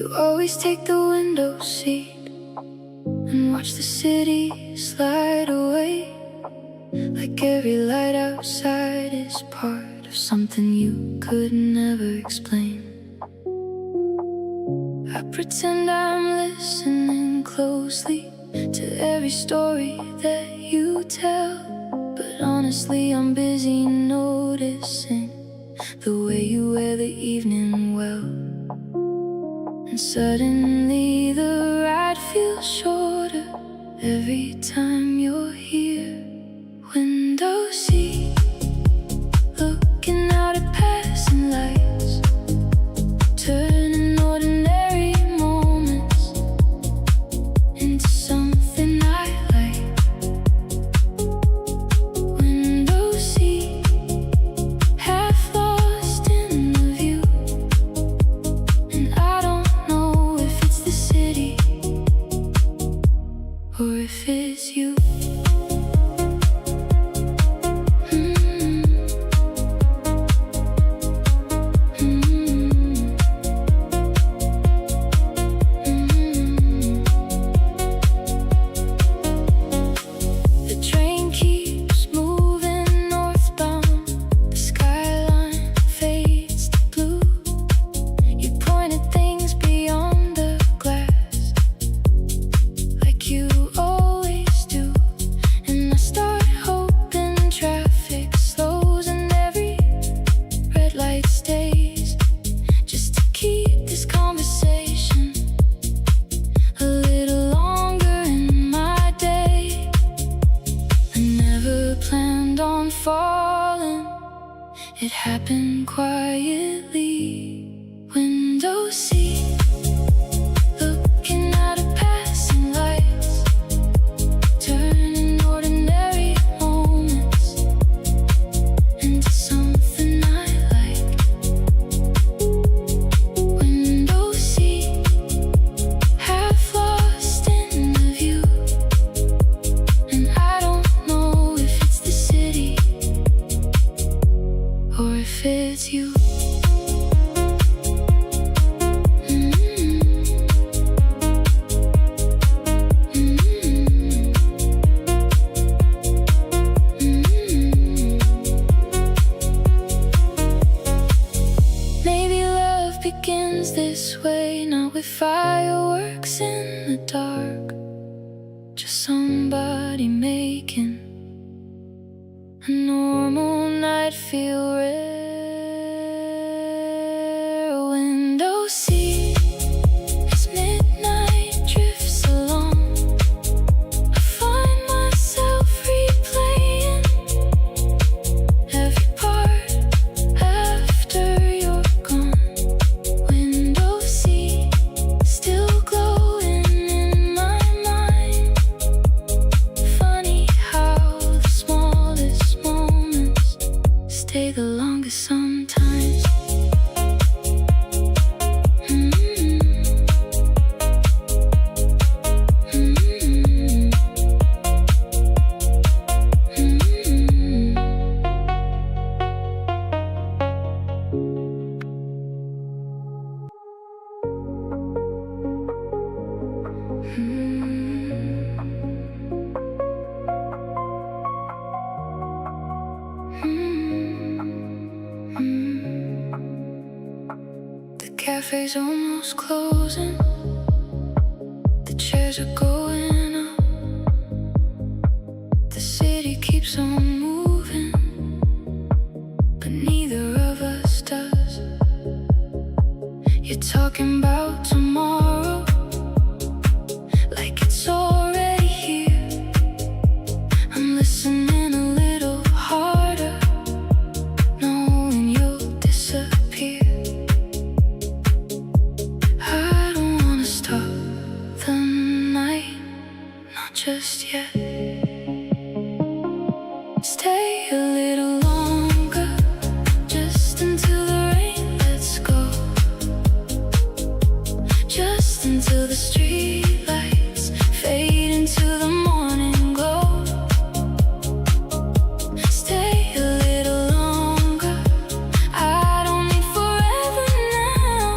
You always take the window seat and watch the city slide away, like every light outside is part of something you could never explain. I pretend I'm listening closely to every story that you tell, but honestly I'm busy noticing the way you wear the evening well. And suddenly the ride feels shorter every time you're here. Window seat, looking out at passing lights, turning ordinary moments into something I like. Window seat, half lost in the view, and I don't know if it's the city or if it's you. It happened quietly. Window seat, looking out at passing lights, turning ordinary moments into something I like. Window seat, half lost in the view, and I don't know if it's the city or if it's you. Maybe love begins this way, not with fireworks in the dark, just somebody making a normal night feel rare. Window seat, as midnight drifts along, I find myself replaying every part after you're gone. Window seat, still glowing in my mind. Funny how the smallest moments stay the longest sometimes. The cafe's almost closing, the chairs are going up, the city keeps on moving, but neither of us does. You're talking about tomorrow like it's already here. I'm listening a little harder, knowing you'll disappear. I don't wanna stop the night, not just yet. Stay a little longer, just until the rain lets go, just until the streetlights fade into the morning glow. Stay a little longer, I don't need forever now.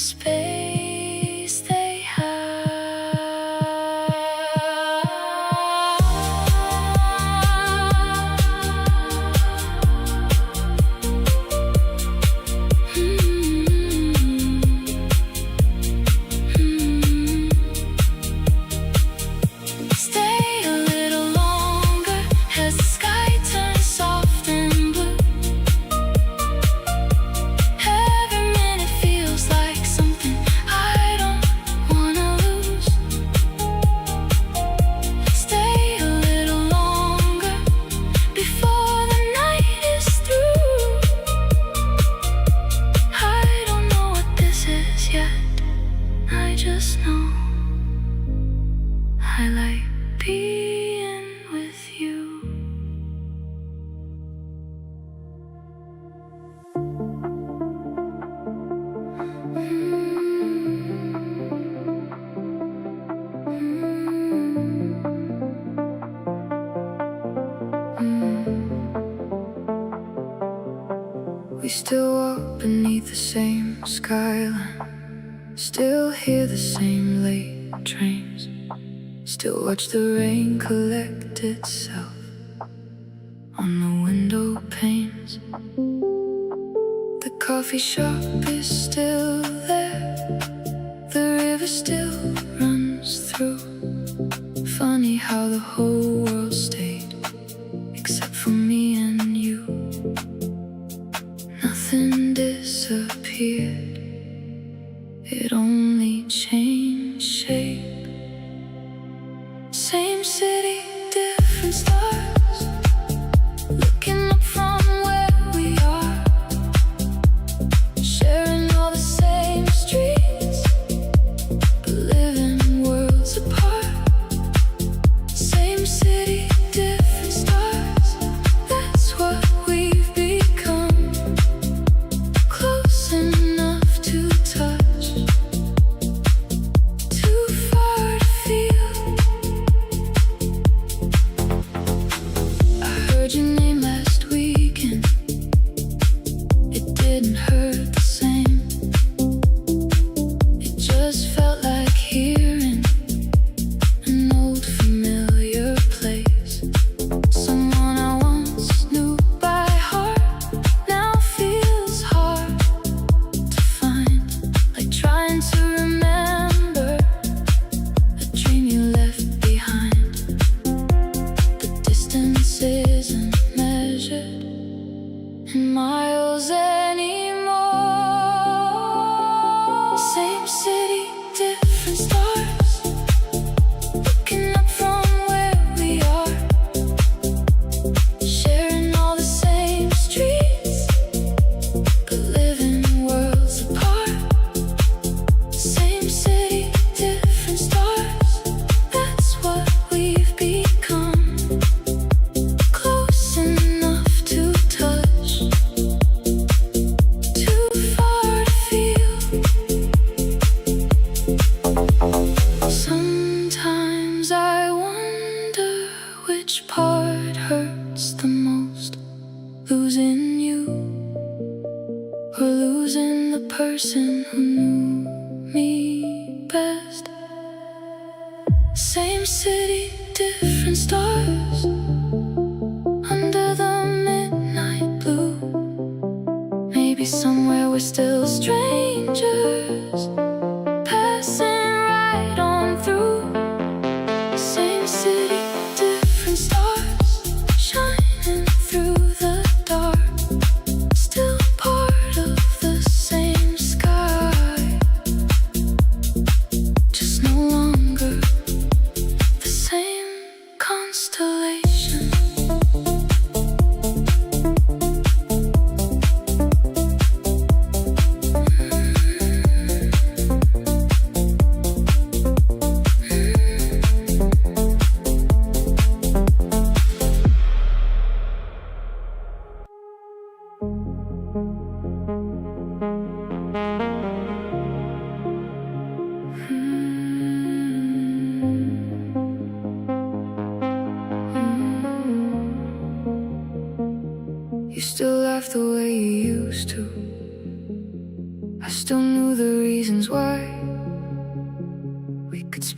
space they have. Stay a little longer as the sky turns soft and blue. Every minute feels like something I don't wanna lose. Stay a little longer before the night is through. I don't know what this is yet, I just know I like being with you. We still walk beneath the same skyline, still hear the same late trains, still watch the rain collect itself on the window panes. The coffee shop is still there, the river still runs through. Funny how the whole world stayed except for me and you. Nothing disappeared, it only changed shape. Same city, different stars, looking up from where we are, sharing all the same streets, but living worlds apart. Same city, different stars, that's what we've become. Close enough to touch, too far to feel. I heard your name last weekend, it didn't hurt the same. It just felt like hearing an old familiar place. Someone I once knew by heart now feels hard to find, like trying to remember a dream you left behind. The distance isn't measured in miles anymore. Same city, different stars, looking up from where we are, sharing all the same streets, but living worlds apart. Same city, different stars, that's what we've become. Close enough to touch, too far to feel. Sometimes I wonder which part hurts the most, losing you or losing the person who knew me best. Same city, different stars, under the midnight blue. Maybe somewhere we're still strangers, passing right on through. Same city, different stars, shining through the dark, still part of the same sky, just no longer the same constellation.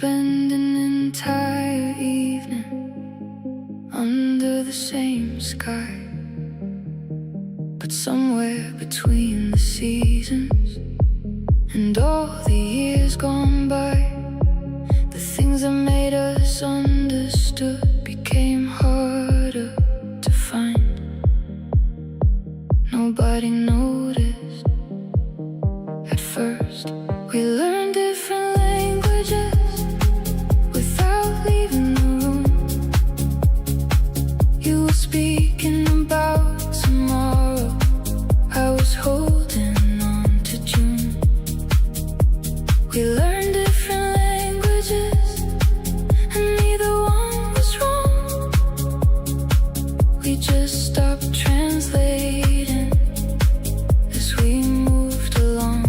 spend an entire evening under the same sky. But somewhere between the seasons and all the years gone by, the things that made us understood became harder to find. Nobody noticed at first. We learned different languages without leaving the room. You were speaking about tomorrow, I was holding on to June. We learned different languages and neither one was wrong. We just stopped translating as we moved along.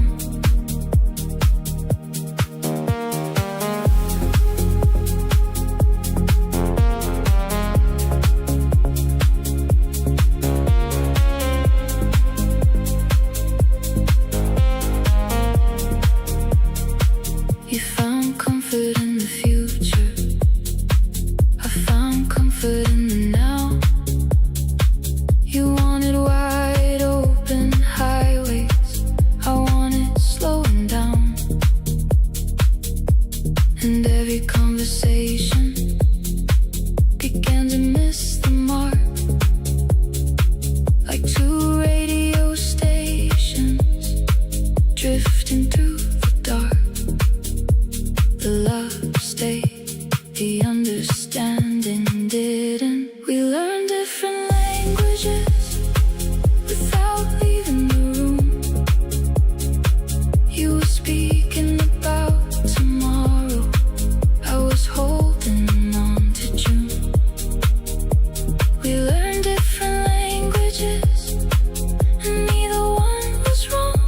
You found comfort in the future, I found comfort in the now. You wanted wide open highways, I wanted slowing down. And every conversation began to miss the mark, like two radio stations drifting through the dark. The love stayed, the understanding didn't. We learned different languages without leaving the room. You were speaking about tomorrow, I was holding on to June. We learned different languages and neither one was wrong.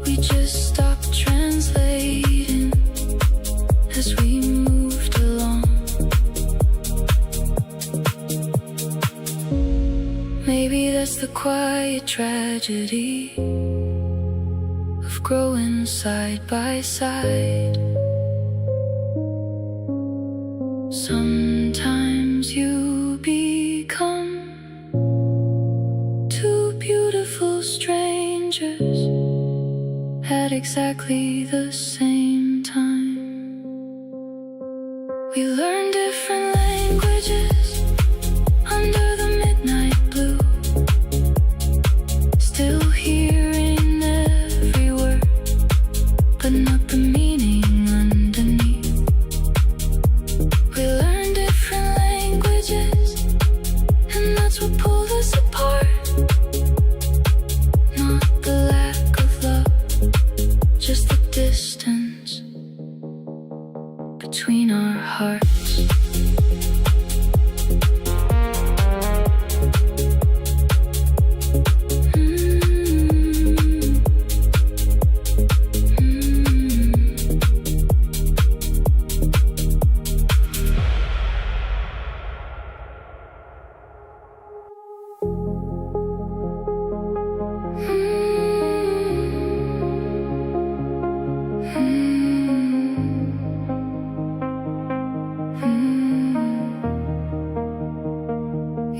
We just stopped translating as we moved along. Maybe that's the quiet tragedy of growing side by side. Sometimes you become two beautiful strangers at exactly the same time. We learn different languages under the midnight blue, still hearing every word, but not the meaning underneath. We learn different languages, and that's what pulled us apart. Not the lack of love, just the distance between our hearts.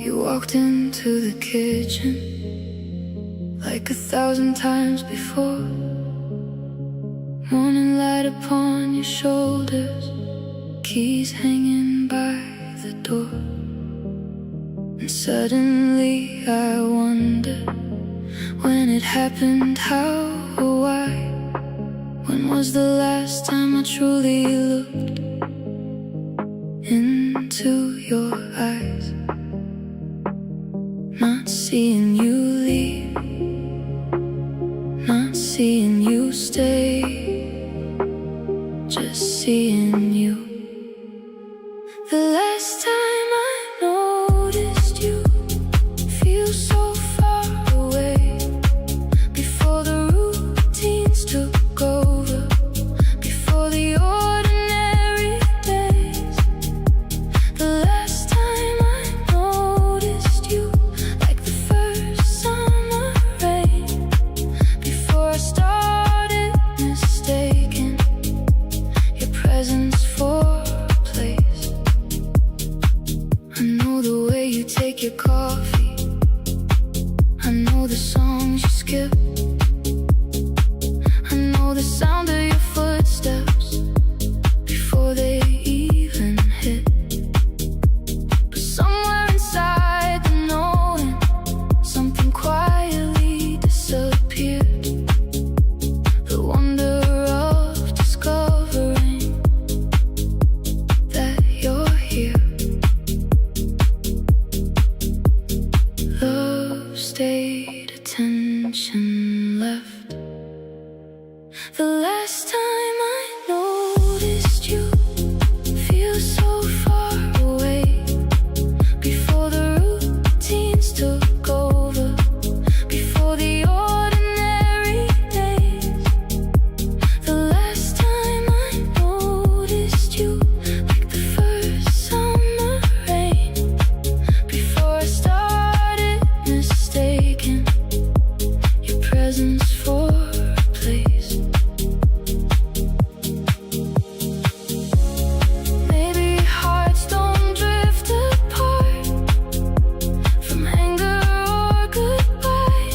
You walked into the kitchen like 1,000 times before. Morning light upon your shoulders, keys hanging by the door. And suddenly I wondered when it happened, how or why. When was the last time I truly looked into your eyes? Not seeing you leave, not seeing you stay, just seeing you. The last time I noticed you feel so far away, before the routines took over, before the ordinary days. The last time I noticed you, like the first summer rain, before I started mistaking the sound of your footsteps before they even hit. But somewhere inside the knowing, something quietly disappeared. The wonder of discovering that you're here. Love stayed, attention left. The last time I noticed you, feel so far away. Before the routines took over, before the ordinary days. The last time I noticed you, like the first summer rain. Before I started mistaking your presence for a place. Maybe hearts don't drift apart from anger or goodbye.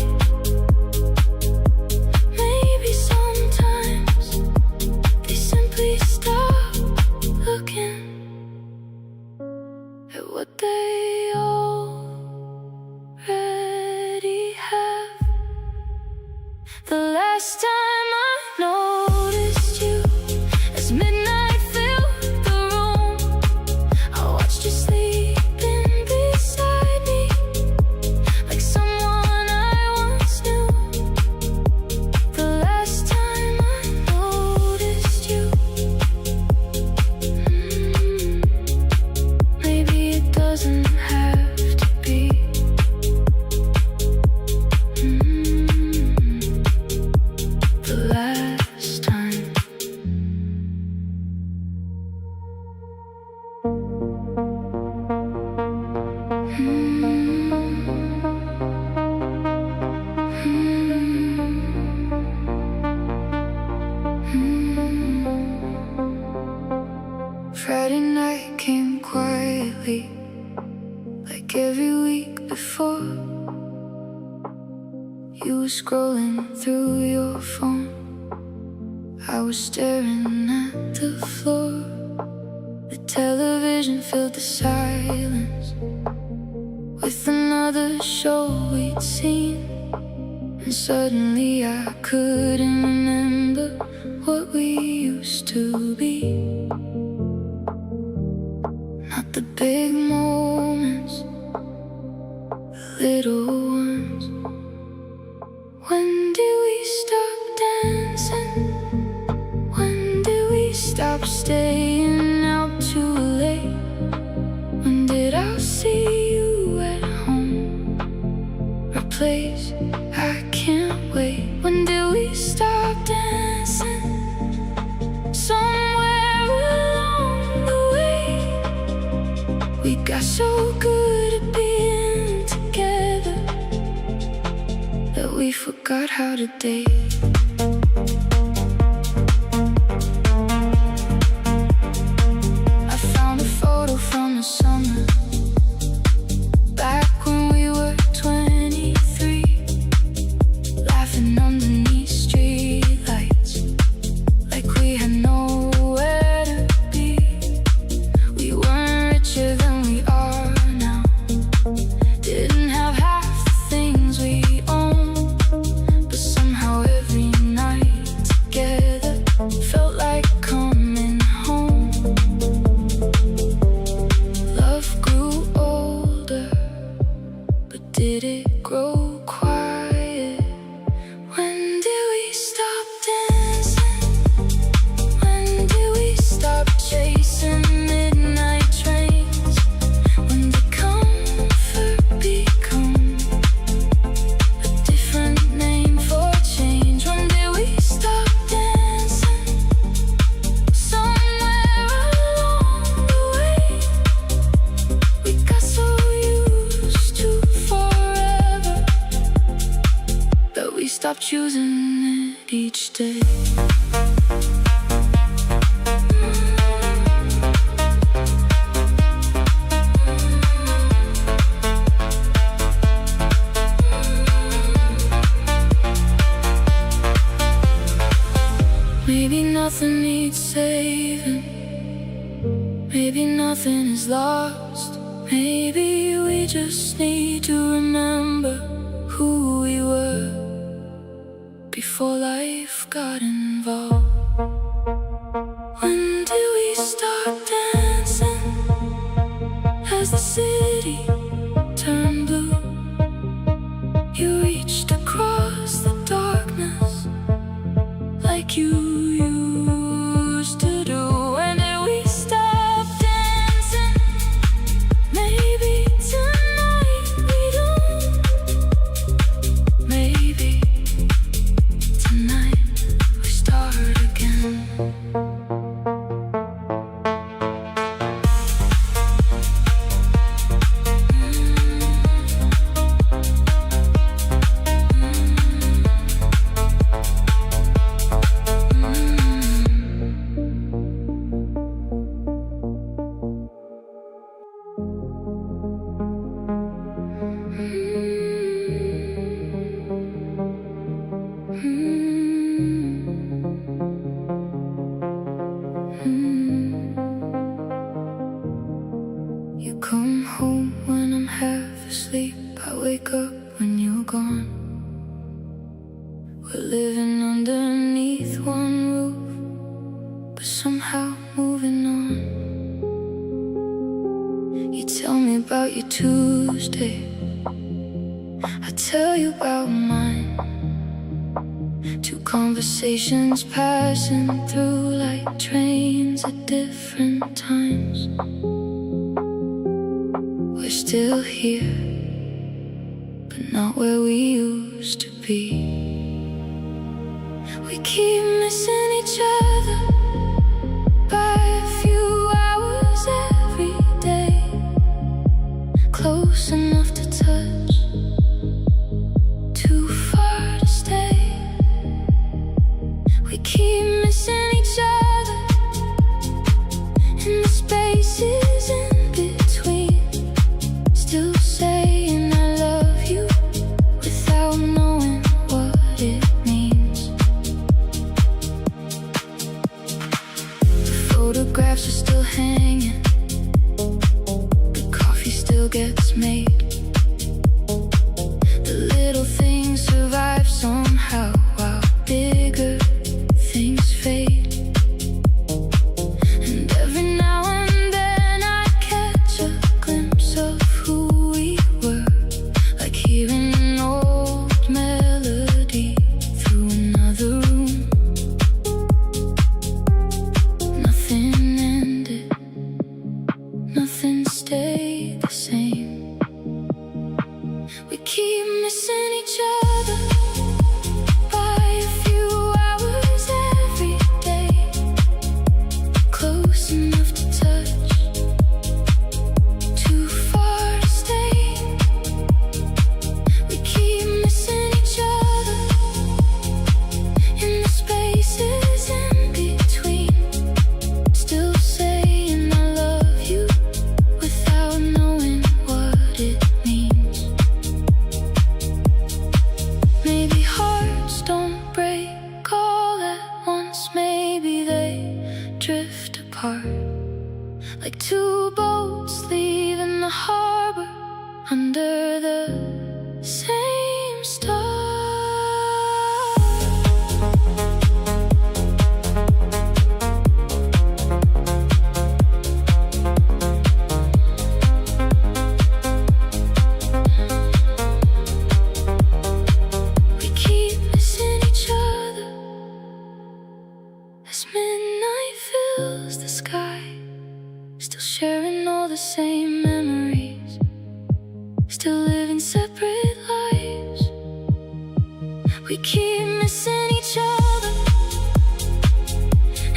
Maybe sometimes they simply stop looking at what they already have. The last time I noticed you, as midnight filled the room, I watched you sleeping beside me, like someone I once knew. The last time I noticed you, maybe it doesn't have to be. The last time. Friday night came quietly, like every week before. You were scrolling through your phone, I was staring at the floor. The television filled the silence with another show we'd seen. And suddenly I couldn't remember what we used to be. Not the big moments, the little ones. When did we stop dancing? When did we stop staying out too late? When did I see you at home? A place I can't wait. When did we stop dancing? Somewhere along the way, we got so good at being together that we forgot how to date. I found a photo from the summer, back when we were 23, laughing underneath street lights, like we had nowhere to be. We weren't richer than we are now, didn't have half the things we own, but somehow every night together felt like coming home. Love grew older, but did it grow quiet? When did we stop dancing? When did we stop chasing midnight trains? When did comfort become a different name for change? When did we stop dancing? Somewhere along the way, we got so used to forever that we stopped choosing it each day. Maybe nothing needs saving. Maybe nothing is lost. Maybe we just need to remember who we were before life got involved. When did we start dancing as the city turned blue? You reached across the darkness like you used to do. When did we stop dancing? Maybe tonight we don't. Maybe tonight we start again. You come home when I'm half asleep. I wake up when you're gone. We're living underneath one roof, but somehow moving on. You tell me about your Tuesday, I tell you about mine. Two conversations passing through like trains at different times. We're still here, but not where we used to be. We keep missing each other by a few hours every day. Close enough to touch, too far to stay. We keep missing each other in the spaces in between. Still saying I love you without knowing what it means. The photographs are still hanging, the coffee still gets made. The little things survive somehow while bigger things fade. And every now and then I catch a glimpse of who we were, like hearing an old melody through another room. Nothing ended, nothing stayed the same. We keep missing each other by a few hours every day. Close enough to touch, too far to stay. We keep missing each other in the spaces in between. Still saying I love you without knowing what it means. Maybe hearts don't break all at once. Maybe they drift apart like two boats leaving the harbor under the same star. We keep missing each other as midnight fills the sky. Still sharing all the same memories, still living separate lives. We keep missing each other,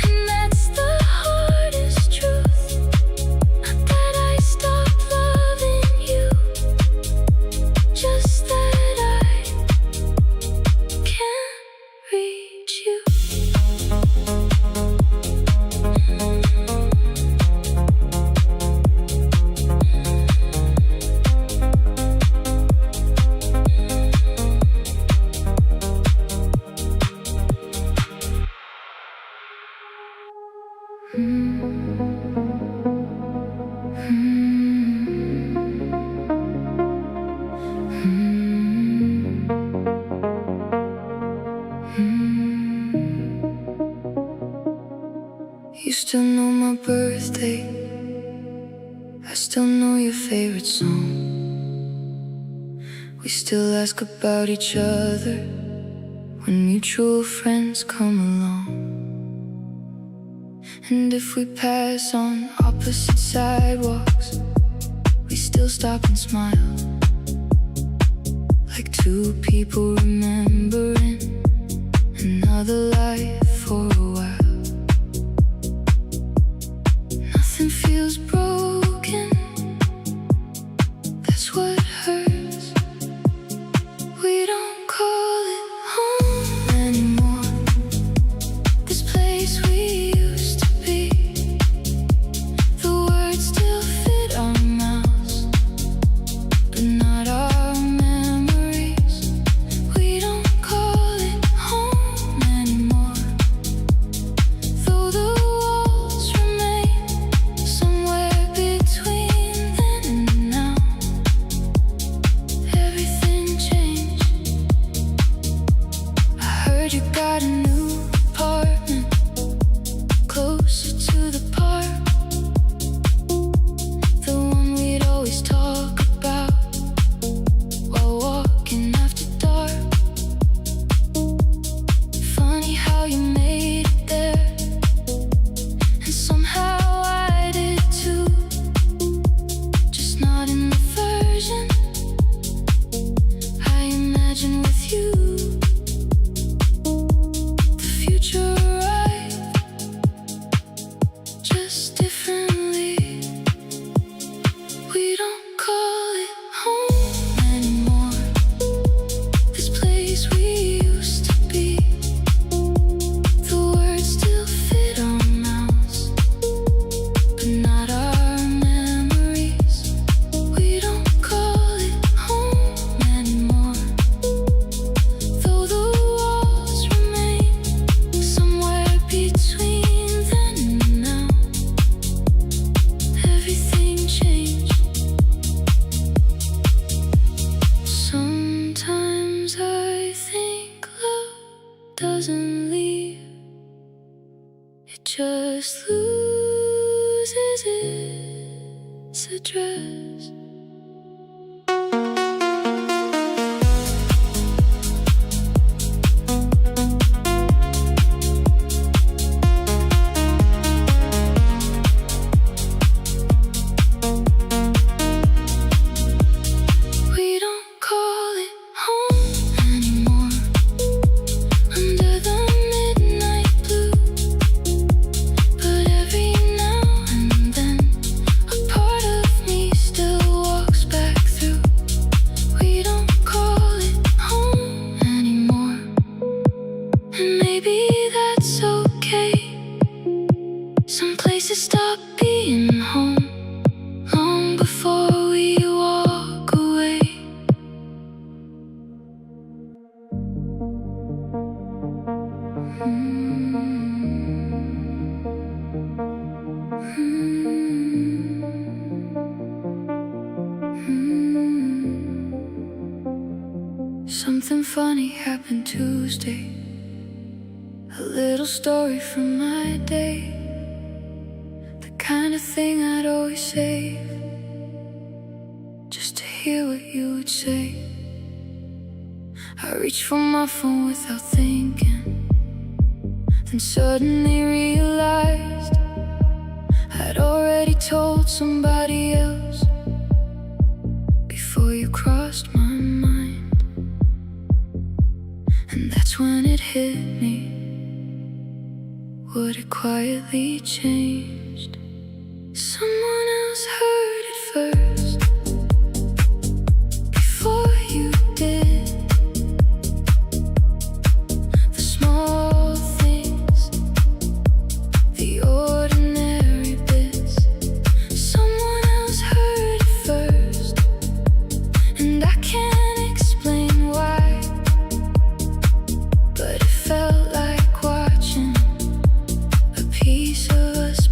and that's the hardest truth. Not that I stopped loving you, just that I can't reach you. You still know my birthday, I still know your favorite song. We still ask about each other when mutual friends come along. And if we pass on opposite sidewalks, we still stop and smile, like two people remembering another life for a while. Nothing feels broken, that's what hurts. We don't call it home anymore, this place we used to be. The words still fit our mouths, but not our memories. We don't call it home anymore, though the walls remain somewhere between then and now. Everything changed. I heard you got a new apartment closer to the park, the one we'd always talk about while walking after dark. Funny how you made it there, and somehow I did too, just not in the version I imagine with you. The future arrived, just differently. We don't call it home anymore, this place we used to be. The words still fit our mouths, but not our memories. We don't call it home anymore, though the walls remain somewhere between then and now. Everything changed. Sometimes I think love doesn't leave, it just loses its address. We don't call it home anymore, under the midnight blue. But every now and then a part of me still walks back through. We don't call it home anymore, and maybe that's okay. Some places stop being home long before we walk away. Something funny happened Tuesday, a little story from my day, the kind of thing I'd always save just to hear what you would say. I reached for my phone without thinking, then suddenly realized I'd already told somebody else before you crossed my mind. And that's when it hit me, what had quietly changed. Someone else heard it first before you did. The small things, the ordinary bits. Someone else heard it first, and I can't explain why, but it felt like watching a piece of us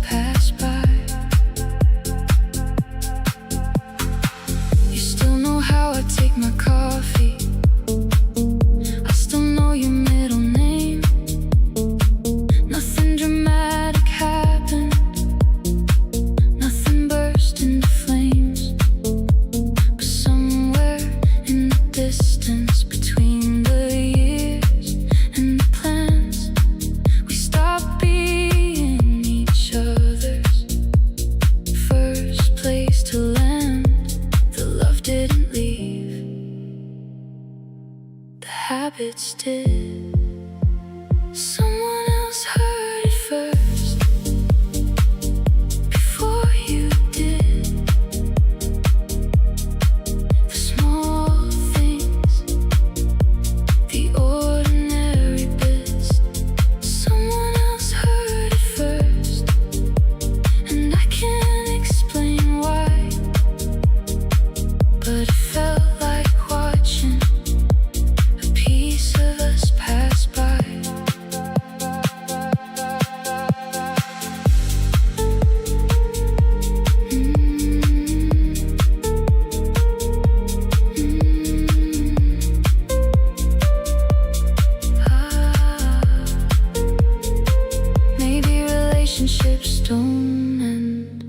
Relationships don't end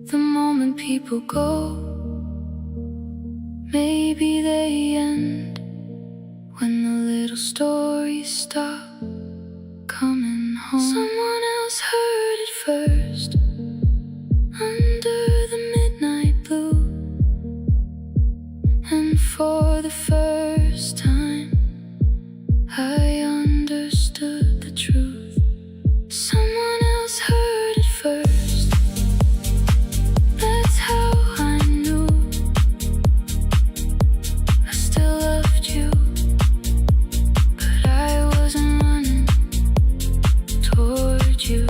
the moment people go. Maybe they end when the little stories stop coming home. Someone else heard it first, under the midnight blue. And for the first time, I understood the truth. Someone else heard it first. That's how I knew I still loved you, but I wasn't running toward you.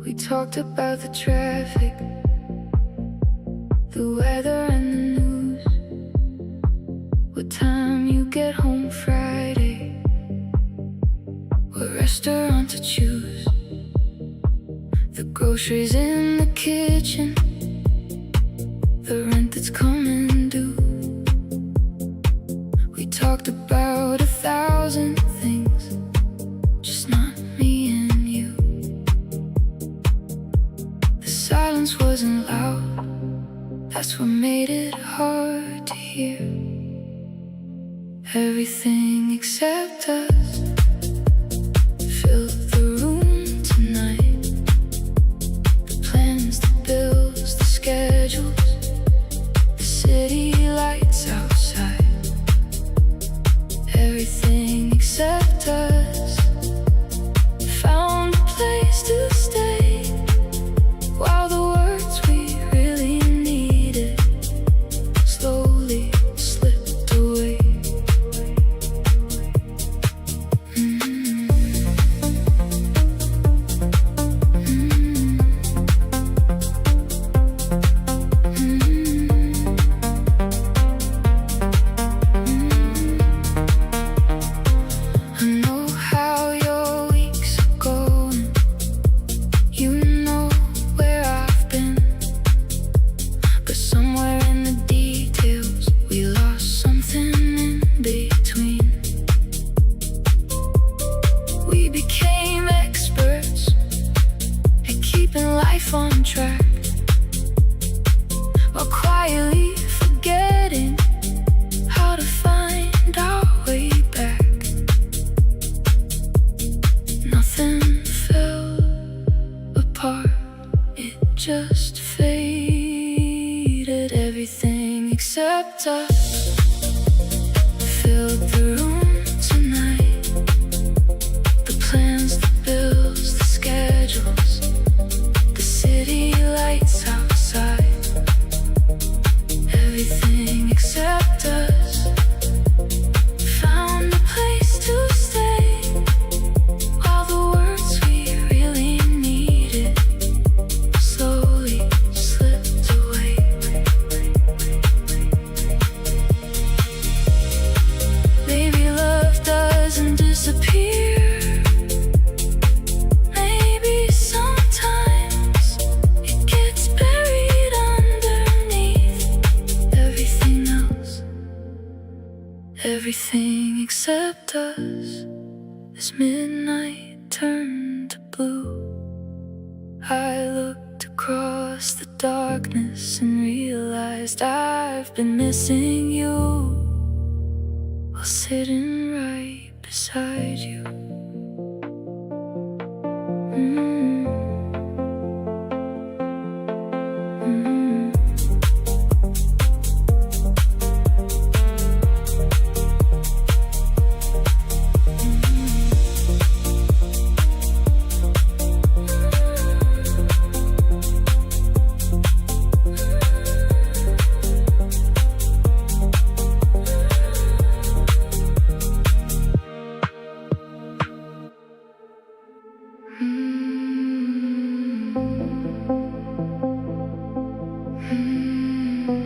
We talked about the traffic, the weather and the news, what time you get home Friday, what restaurant to choose, the groceries in the kitchen, the rent that's coming due. We talked about 1,000 things, just not me and you. The silence wasn't loud, that's what made it hard to hear. Everything except us filled the room tonight. The plans, the bills, the schedules, the city lights outside. Everything except us found a place to stay, while the words we really needed slowly slipped away. I know how your weeks are going, you know where I've been, but somewhere in the details we lost something in between. We became experts at keeping life on track, while quietly forgetting how to find our way back. Nothing fell apart, it just faded. Everything except us filled the room tonight. The plans, the bills, the schedules, the city lights outside. Everything except us found a place to stay, while the words we really needed slowly slipped away. Maybe love doesn't disappear. Maybe sometimes it gets buried underneath everything else. Everything except us. As midnight turned to blue, I looked across the darkness and realized I've been missing you while sitting right beside you. The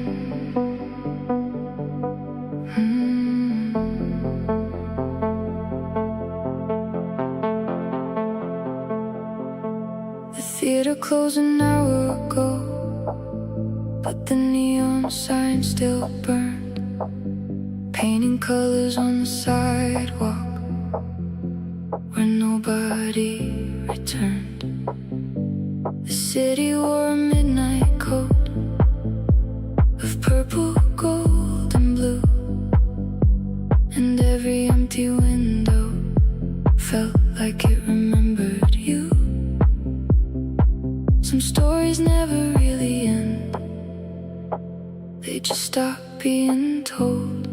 theater closed an hour ago, but the neon sign still burned, painting colors on the sidewalk where nobody returned. The city wore a midnight coat of purple, gold, and blue, and every empty window felt like it remembered you. Some stories never really end, they just stop being told.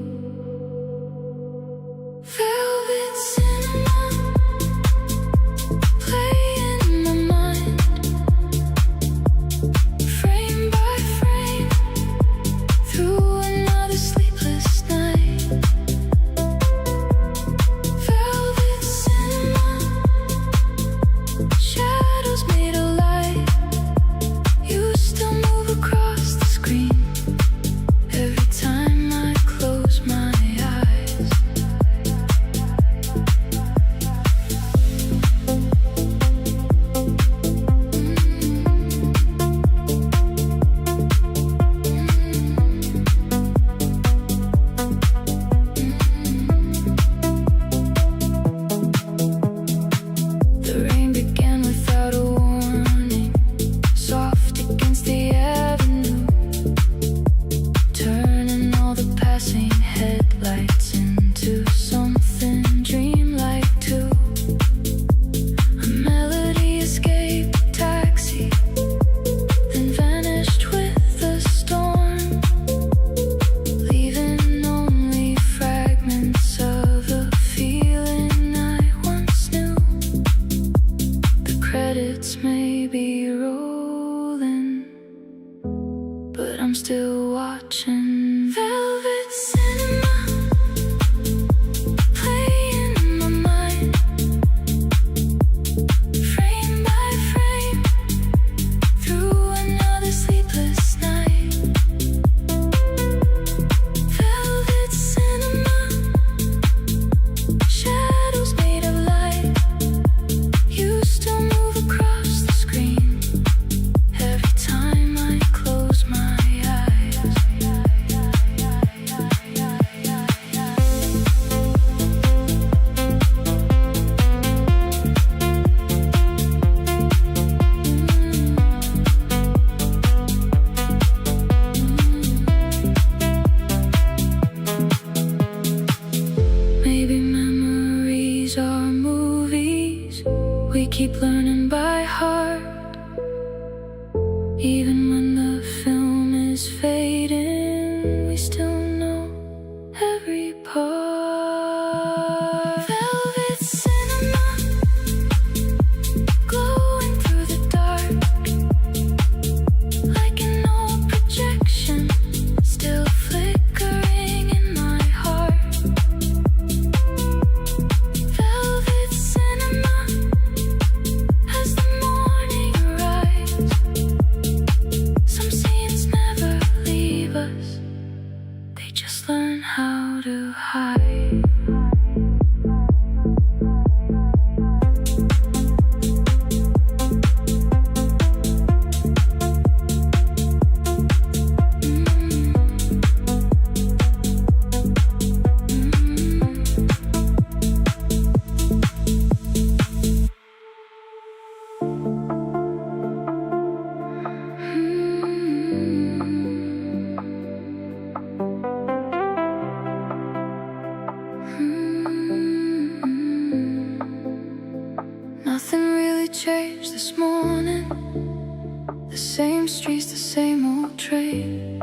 Velvet cinema, playing in my mind, frame by frame, through another sleepless night. Velvet cinema, shadows made of light. You still move across the screen every time I close my eyes. The rain began without a warning, soft against the avenue, turning all the passing headlights into something dreamlike too. A melody escaped a taxi, then vanished with the storm, leaving only fragments of a feeling I once knew. The credits may be rolling, but I'm still watching. Velvet cinema, playing in my mind, frame by frame, through another sleepless night. Velvet cinema, shadows made of light. You still move across the screen every time I close my eyes. Maybe memories are movies we keep learning by heart, even when the film is fading, we still know every part. Velvet cinema, glowing through the dark, like an old projection, still flickering in my heart. Velvet cinema, as the morning arrives, some scenes never leave us, they just learn how to hide. Nothing really changed this morning. The same streets, the same old train,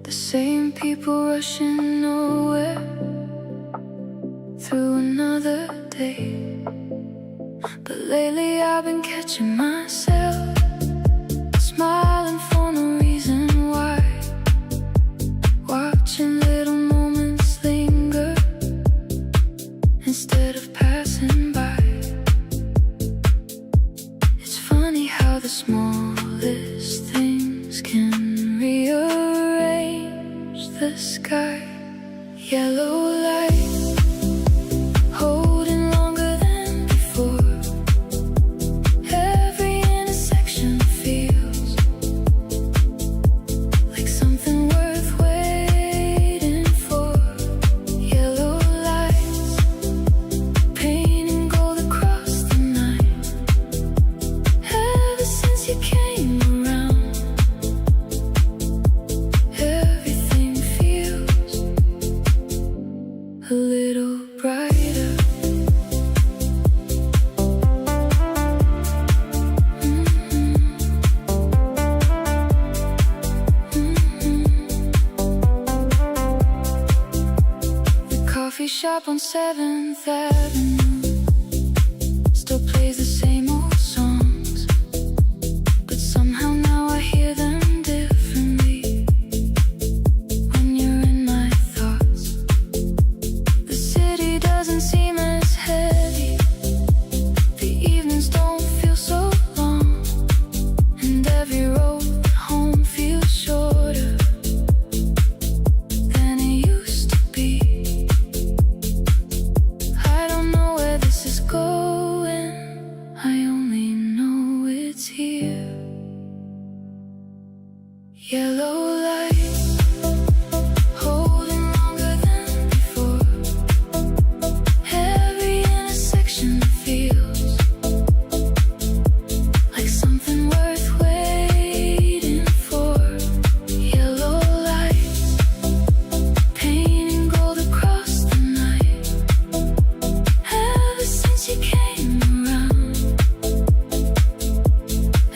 the same people rushing nowhere through another day. But lately I've been catching myself smiling for no reason why, watching little moments linger instead of passing by. It's funny how the smallest things can rearrange the sky. Yellow light, holding longer than before. Every intersection feels like something worth waiting for. Yellow lights, painting gold across the night. Ever since you came around, everything feels a little brighter. The coffee shop on 7th Avenue still plays the same old songs, but somehow now I hear them differently when you're in my thoughts. The city doesn't seem as heavy, the evenings don't feel so long, and every road home feels shorter than it used to be. I don't know where this is going, I only know it's here. Yellow lights, holding longer than before. Every intersection feels like something worth waiting for. Yellow lights, painting gold across the night. Ever since you came around,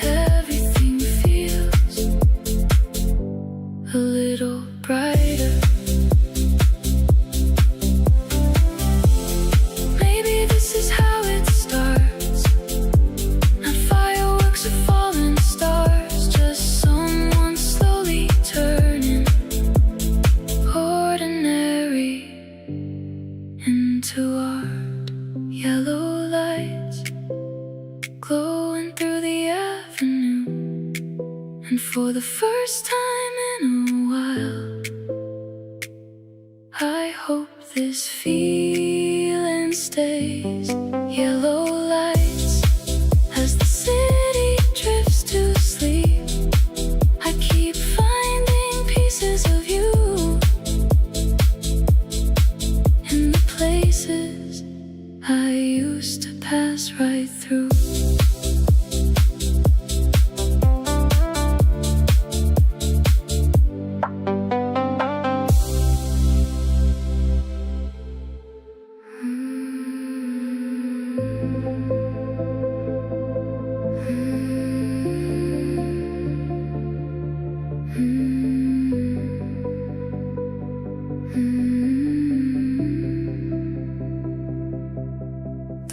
everything feels a little brighter. Maybe this is how it starts, not fireworks or falling stars, just someone slowly turning ordinary into art. Yellow lights glowing through the avenue, and for the first time in a while, I hope this feeling stays. Yellow lights, as the city drifts to sleep, I keep finding pieces of you in the places I used to pass right through.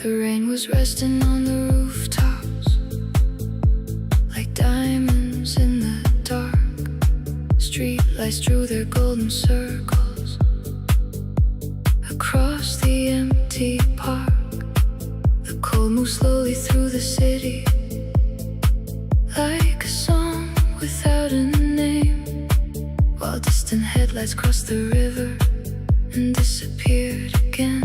The rain was resting on the rooftops like diamonds in the dark. Street lights drew their golden circles across the empty park. The cold moved slowly through the city like a song without a name, while distant headlights crossed the river and disappeared again.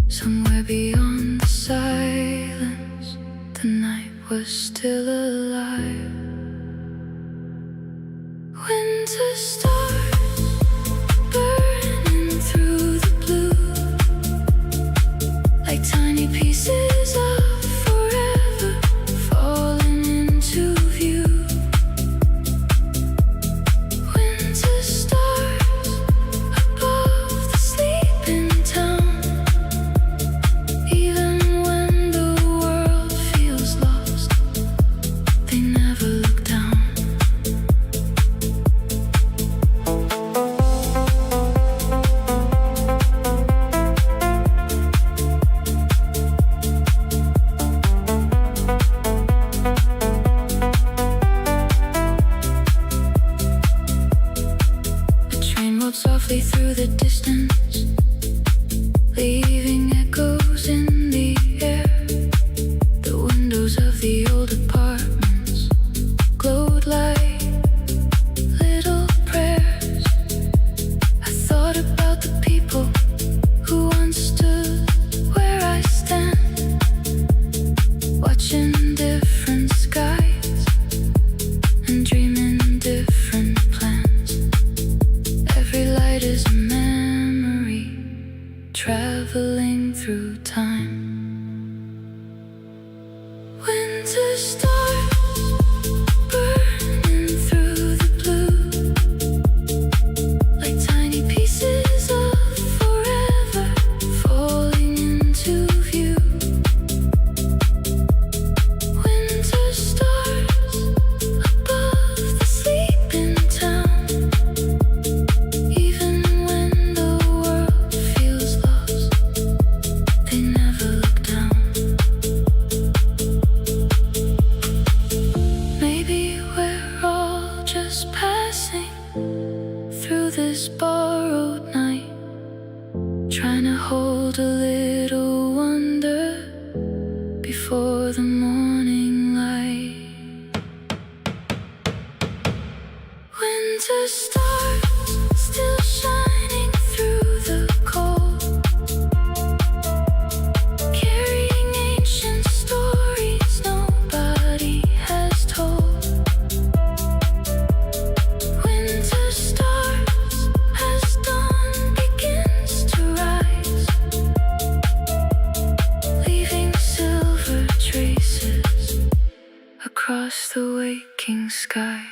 Somewhere beyond the silence, the night was still alive. Winter stars burning through the blue, like tiny pieces of forever falling into view. Winter stars above the sleeping town, even when the world feels lost, they never look down. A train rolled softly through the distance, leaving echoes in the air. The windows of the old apartments glowed like little prayers. passing through this borrowed night, trying to hold a little wonder before the morning light. Winter stars still shining through the cold, carrying ancient stories nobody has told. Winter stars as dawn begins to rise, leaving silver traces across the waking sky.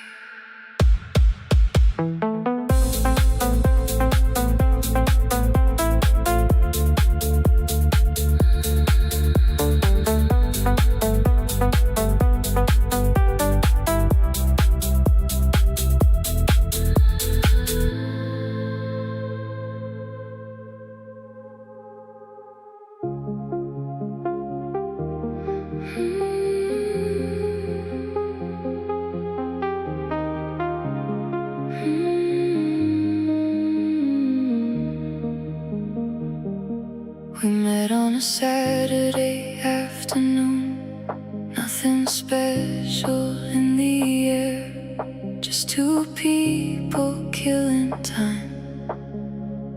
We met on a Saturday afternoon, nothing special in the air, just two people killing time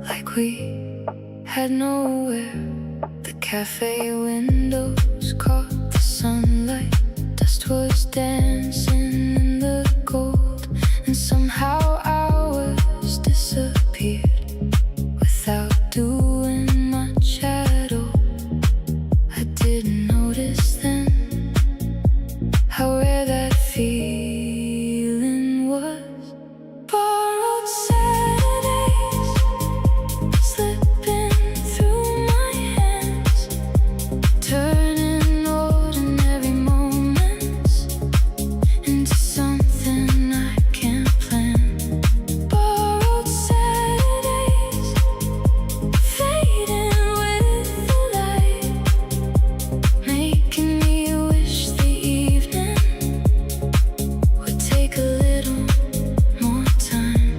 like we had nowhere. The cafe windows caught the sunlight, dust was dancing in the gold, and somehow hours disappeared without doing much at all. I didn't notice then how rare that feeling was. Borrowed Saturdays slipping through my hands, turning ordinary moments into something I can't plan. Borrowed Saturdays fading with the light, making me wish the evening would take a little more time.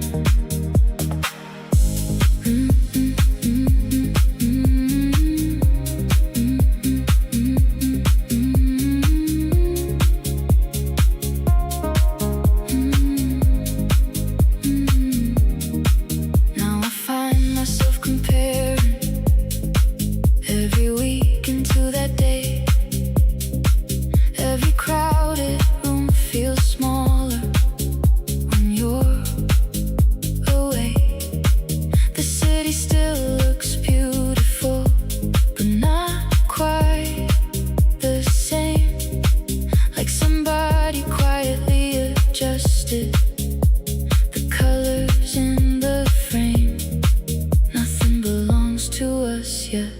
Now I find myself comparing every week into that day. Every crowded room feels smaller when you're away. The city still looks beautiful, but not quite the same. Like somebody quietly adjusted the colors in the frame. Nothing belongs to us yet.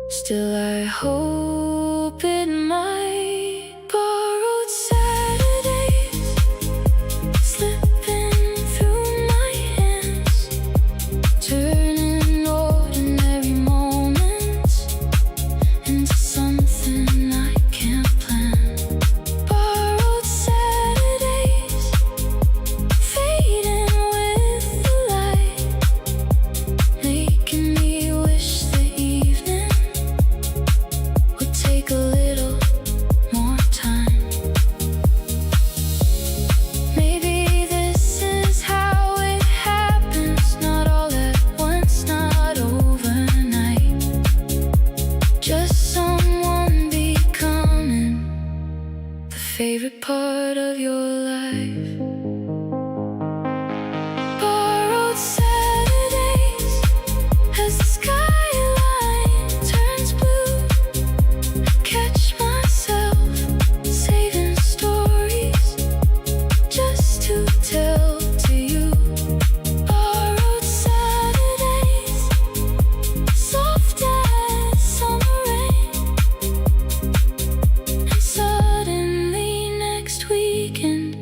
Still I hope it might. Borrowed Saturdays slipping through my hands, turning ordinary moments into something I can't plan. Borrowed Saturdays fading with the light, making me wish the evening would take a little more time. Maybe this is how it happens, not all at once, not overnight. Just someone becoming the favorite part of your life. Borrowed Saturdays as the skyline turns blue, I catch myself saving stories just to tell to you. Borrowed Saturdays, soft as summer rain, and suddenly next weekend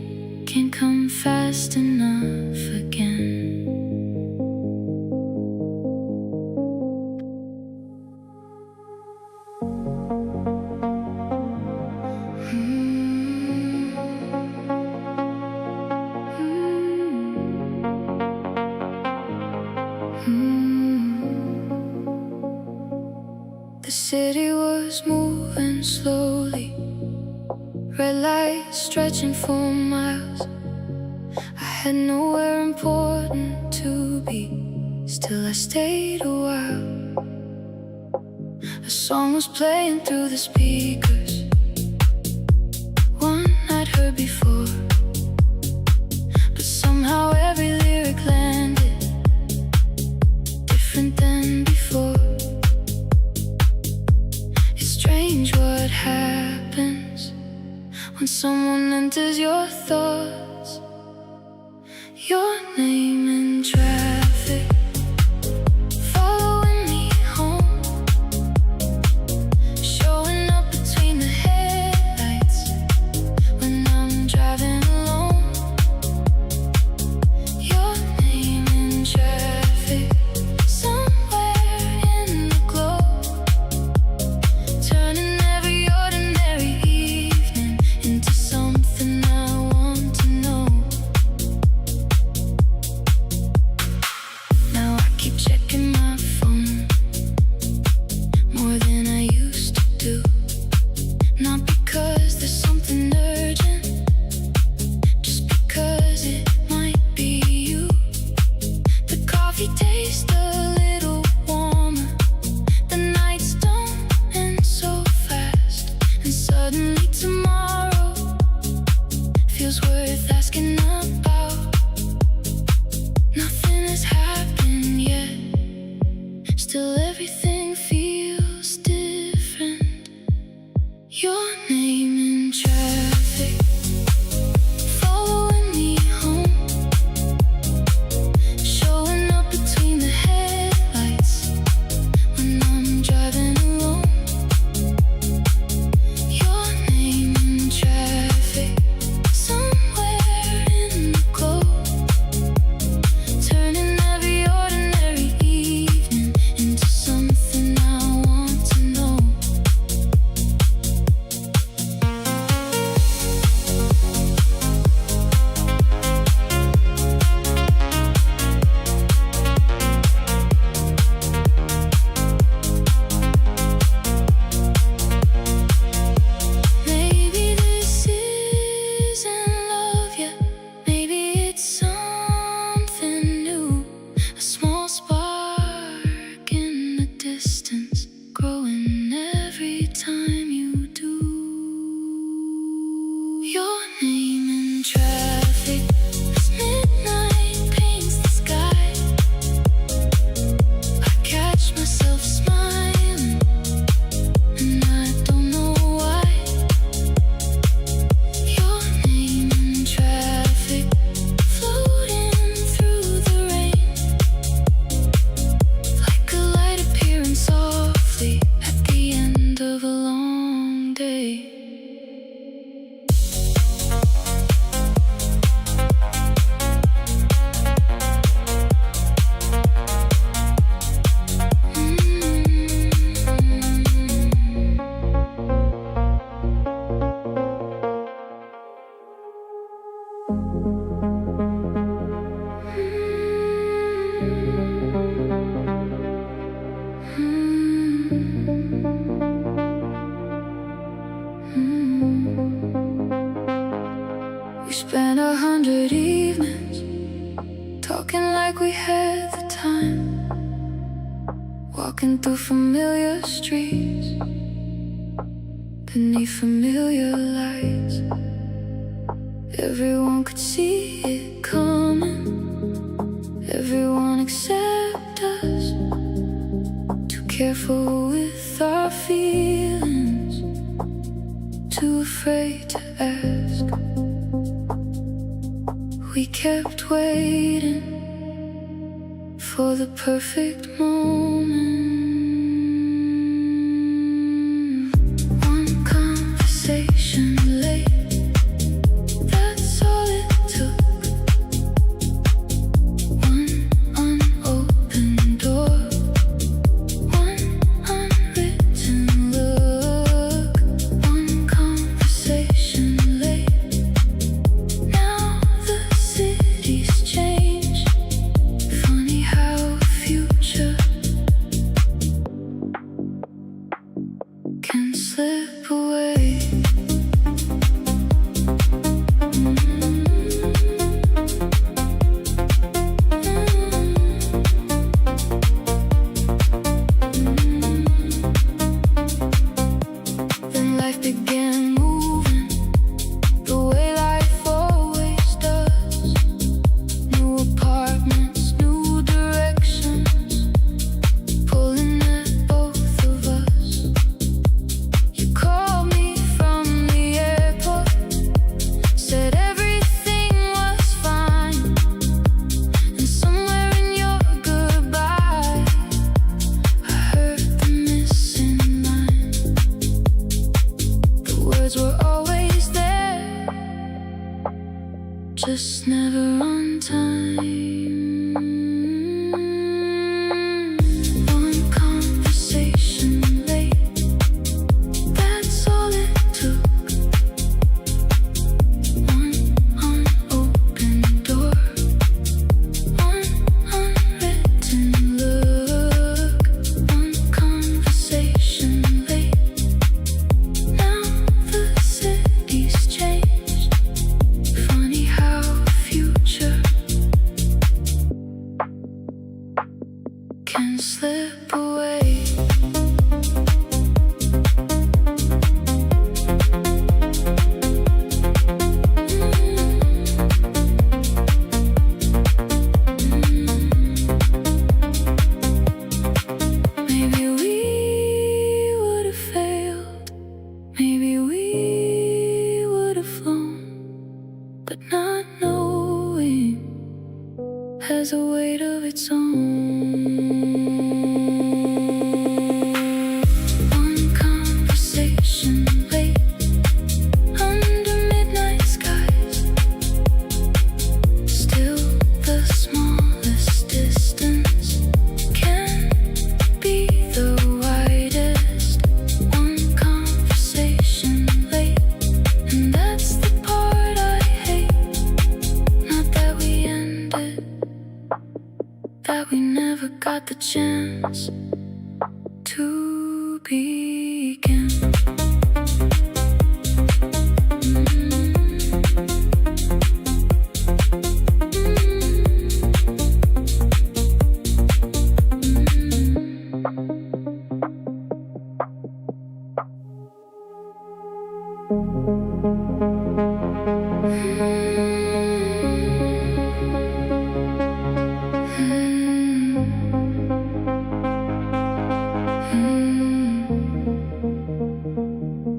can't come fast enough again. Mm-hmm. The city was moving slowly, red lights stretching for miles. I had nowhere important to be, still I stayed a while. A song was playing through the speakers, one I'd heard before, but somehow every lyric landed different than before. It's strange what happens when someone enters your thoughts. Your name in traffic, following me home, showing up between the headlights when I'm driving alone. Your name in traffic, somewhere in the globe, turning every ordinary evening into something I want to know. Now I keep checking my phone more than I used to do, not because there's something urgent, just because it might be you. The coffee tastes a little warmer, the nights don't end so fast, and suddenly tomorrow feels worth asking about. Nothing has happened yet, still everything feels different. Your name in traffic, following me home, showing up between the headlights when I'm driving alone. Your name in traffic, somewhere in the globe, turning every ordinary evening into something I want to know. Maybe this isn't love yet, maybe it's something new, a small spark in the distance, growing every time you do. Your name in traffic, as midnight paints the sky, I catch myself smiling, and I don't know why. Your name in traffic, floating through the rain, like a light appearing softly at the end of a long day. We spent 100 evenings talking like we had the time, walking through familiar streets beneath familiar lights. Everyone could see it coming, everyone except us, too careful with our feelings, too afraid to ask. We kept waiting for the perfect moment. One conversation late, that's all it took. One unopened door, one unwritten look. One conversation late, now the city's changed. Funny how future has a weight of its own. One conversation late under midnight skies, still the smallest distance can be the widest. One conversation late, and that's the part I hate. Not that we ended, that we never got the chance to begin.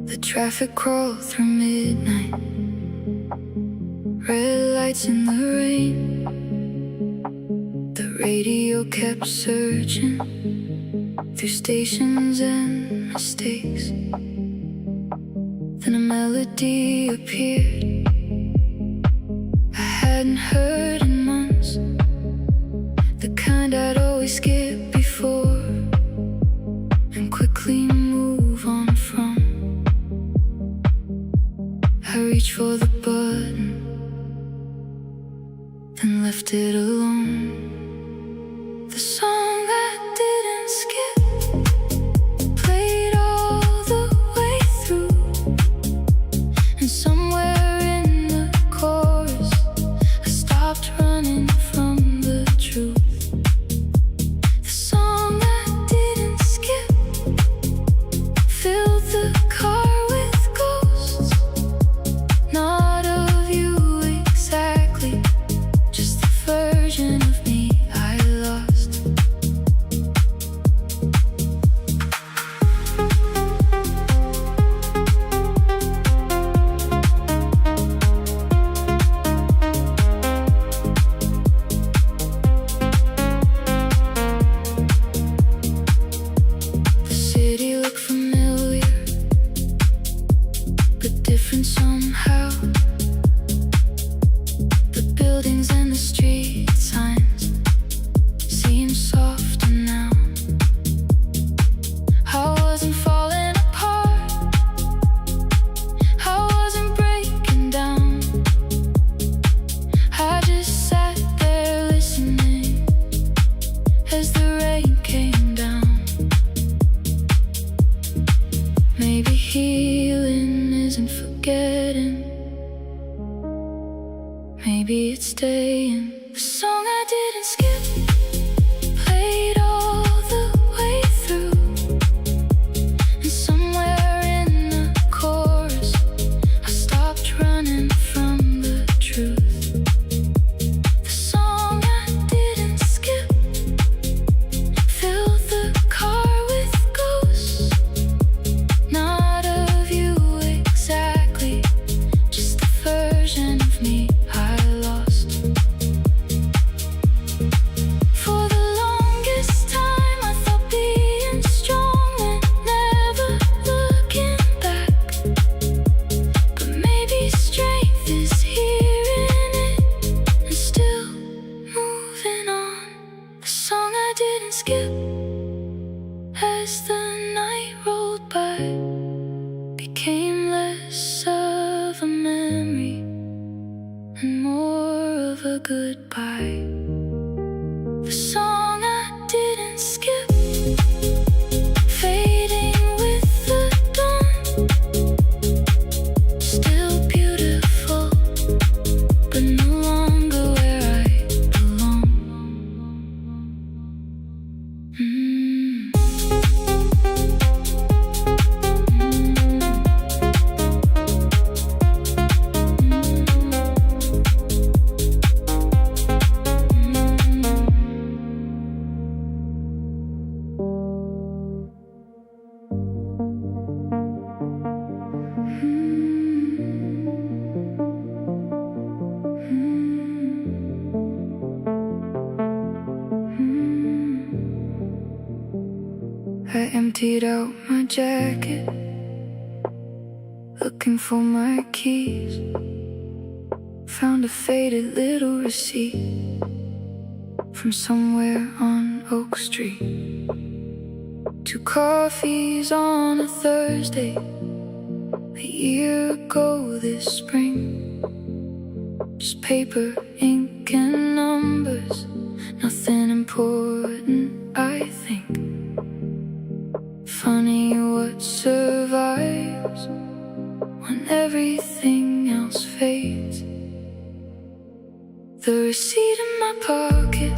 The traffic crawled through midnight, red lights in the rain. The radio kept searching through stations and mistakes. Then a melody appeared I hadn't heard in months, the kind I'd always skip before and quickly move on from. I reached for the button, then left it alone. The song that didn't skip played all the way through, and somewhere in the chorus I stopped running from the truth. The song that didn't skip filled the car with ghosts, not of you exactly, just the version of me I lost. The city looked familiar, but different somehow. The buildings and the street signs seem softer now. I wasn't falling apart, I wasn't breaking down. I just sat there listening as the rain came down. Maybe healing isn't forgetting, maybe it's staying. The song I didn't skip played all the way through, and somewhere in the chorus I stopped running from the truth. The song I didn't skip filled the car with ghosts, not of you exactly, just the version of me I lost. For the longest time I thought being strong meant never looking back, but maybe strength is hearing it and still moving on. The song I didn't skip, as the night rolled by, became less of a memory and more of a goodbye. The song I didn't skip, fading with the dawn, still beautiful, but no longer where I belong. Emptied out my jacket, looking for my keys. Found a faded little receipt from somewhere on Oak Street. 2 coffees on a Thursday, a year ago this spring. Just paper, ink, and numbers, nothing important, I think. Funny what survives when everything else fades. The receipt in my pocket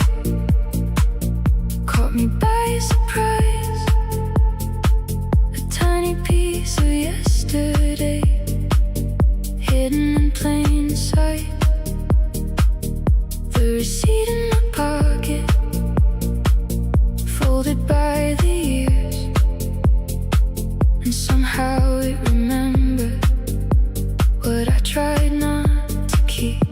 caught me by surprise. A tiny piece of yesterday, hidden in plain sight. The receipt in my pocket, folded by the years, and somehow it remembered what I tried not to keep.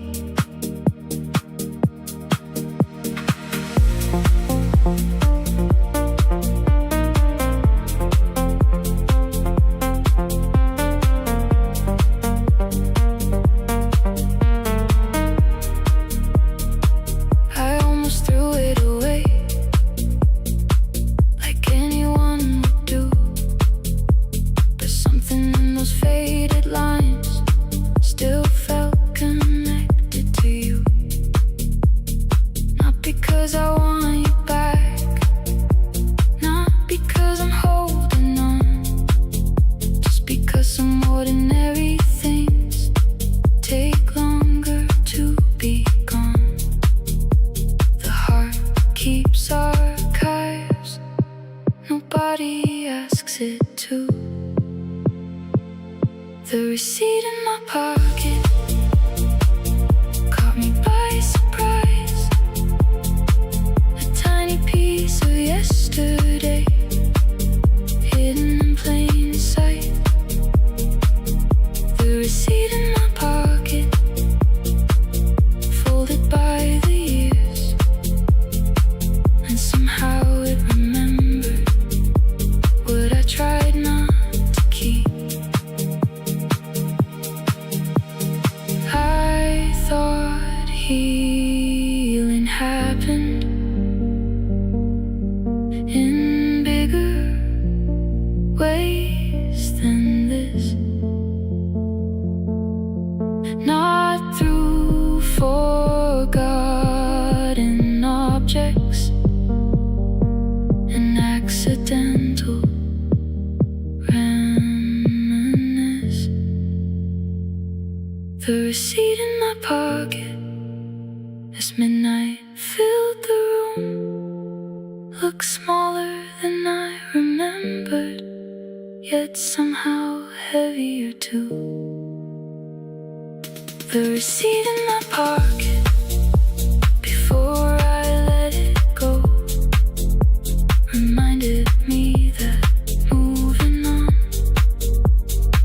I almost threw it away, like anyone would do. But something in those faded lines still felt connected to you. Not because I want you back, not because I'm holding on, just because some ordinary things take longer to be gone. The heart keeps archives, nobody asks it to. The receipt in my pocket caught me by surprise. A tiny piece of yesterday, hidden in plain sight. The receipt in my pocket, folded by the years, and somehow it remembered what I tried not to keep. I thought healing happened in bigger ways than this, not through forgotten objects and accidental reminiscence. The receipt in my pocket, as midnight filled the room, looked smaller than I remembered, yet somehow heavier too. The receipt in my pocket, before I let it go, reminded me that moving on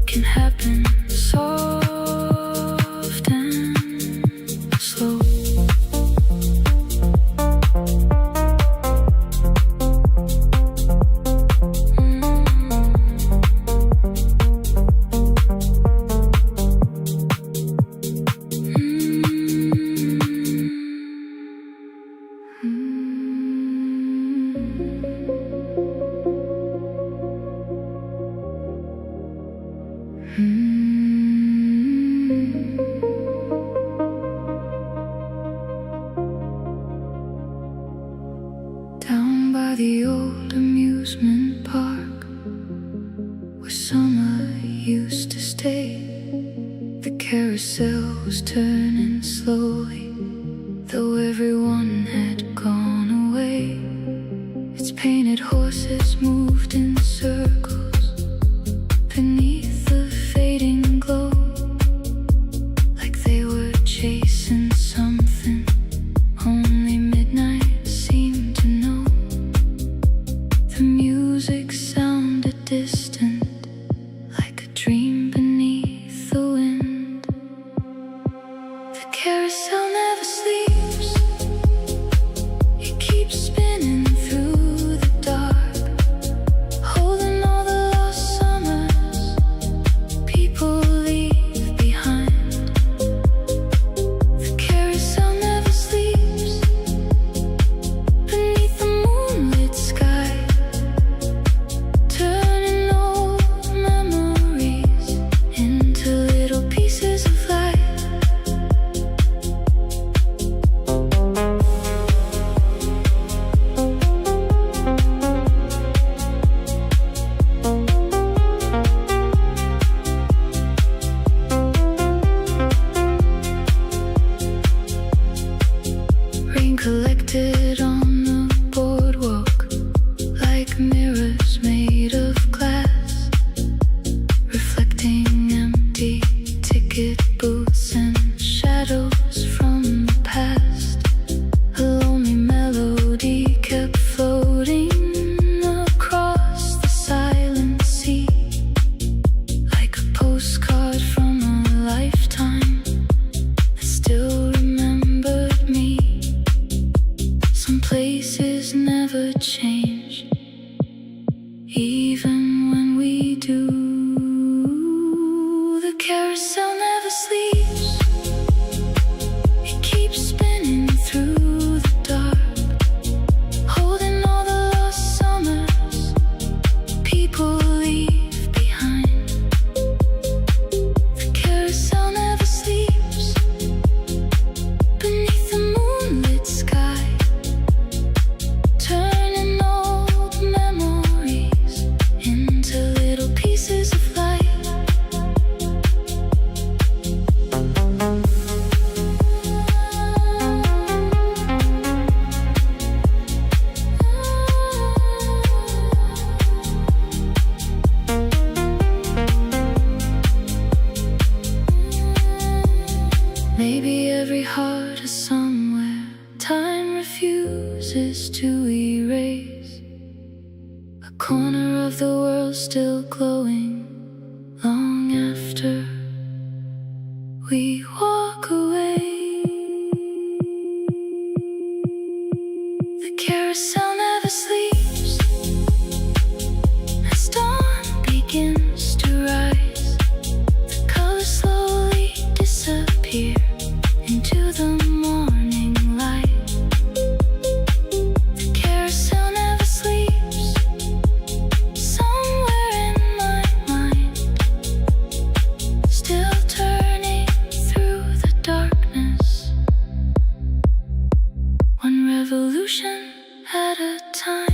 can happen soft and slow. Down by the old amusement park, where summer used to stay, the carousel was turning slowly, though everyone had gone away. Its painted horses moved in circles beneath the fading glow, like they were chasing something only midnight seemed to know. The music sounded distant, like a dream beneath the wind. The carousel collected on the boardwalk like mirrors made of glass, reflecting empty ticket booths and shadows from the past. A lonely melody kept floating across the silent sea, like a postcard from a lifetime that still remembered me. Some places never change, even when we do. The carousel never sleeps, it keeps spinning through the dark, holding all the lost summers people leave behind. The carousel never sleeps beneath the moonlit sky, turning old memories into little pieces of light. Maybe every heart is somewhere time refuses to erase, a corner of the world still glowing long after we walk away. The carousel never sleeps as dawn begins to rise. The colors slowly disappear into the morning light. The carousel never sleeps somewhere in my mind, still turning through the darkness, one revolution at a time.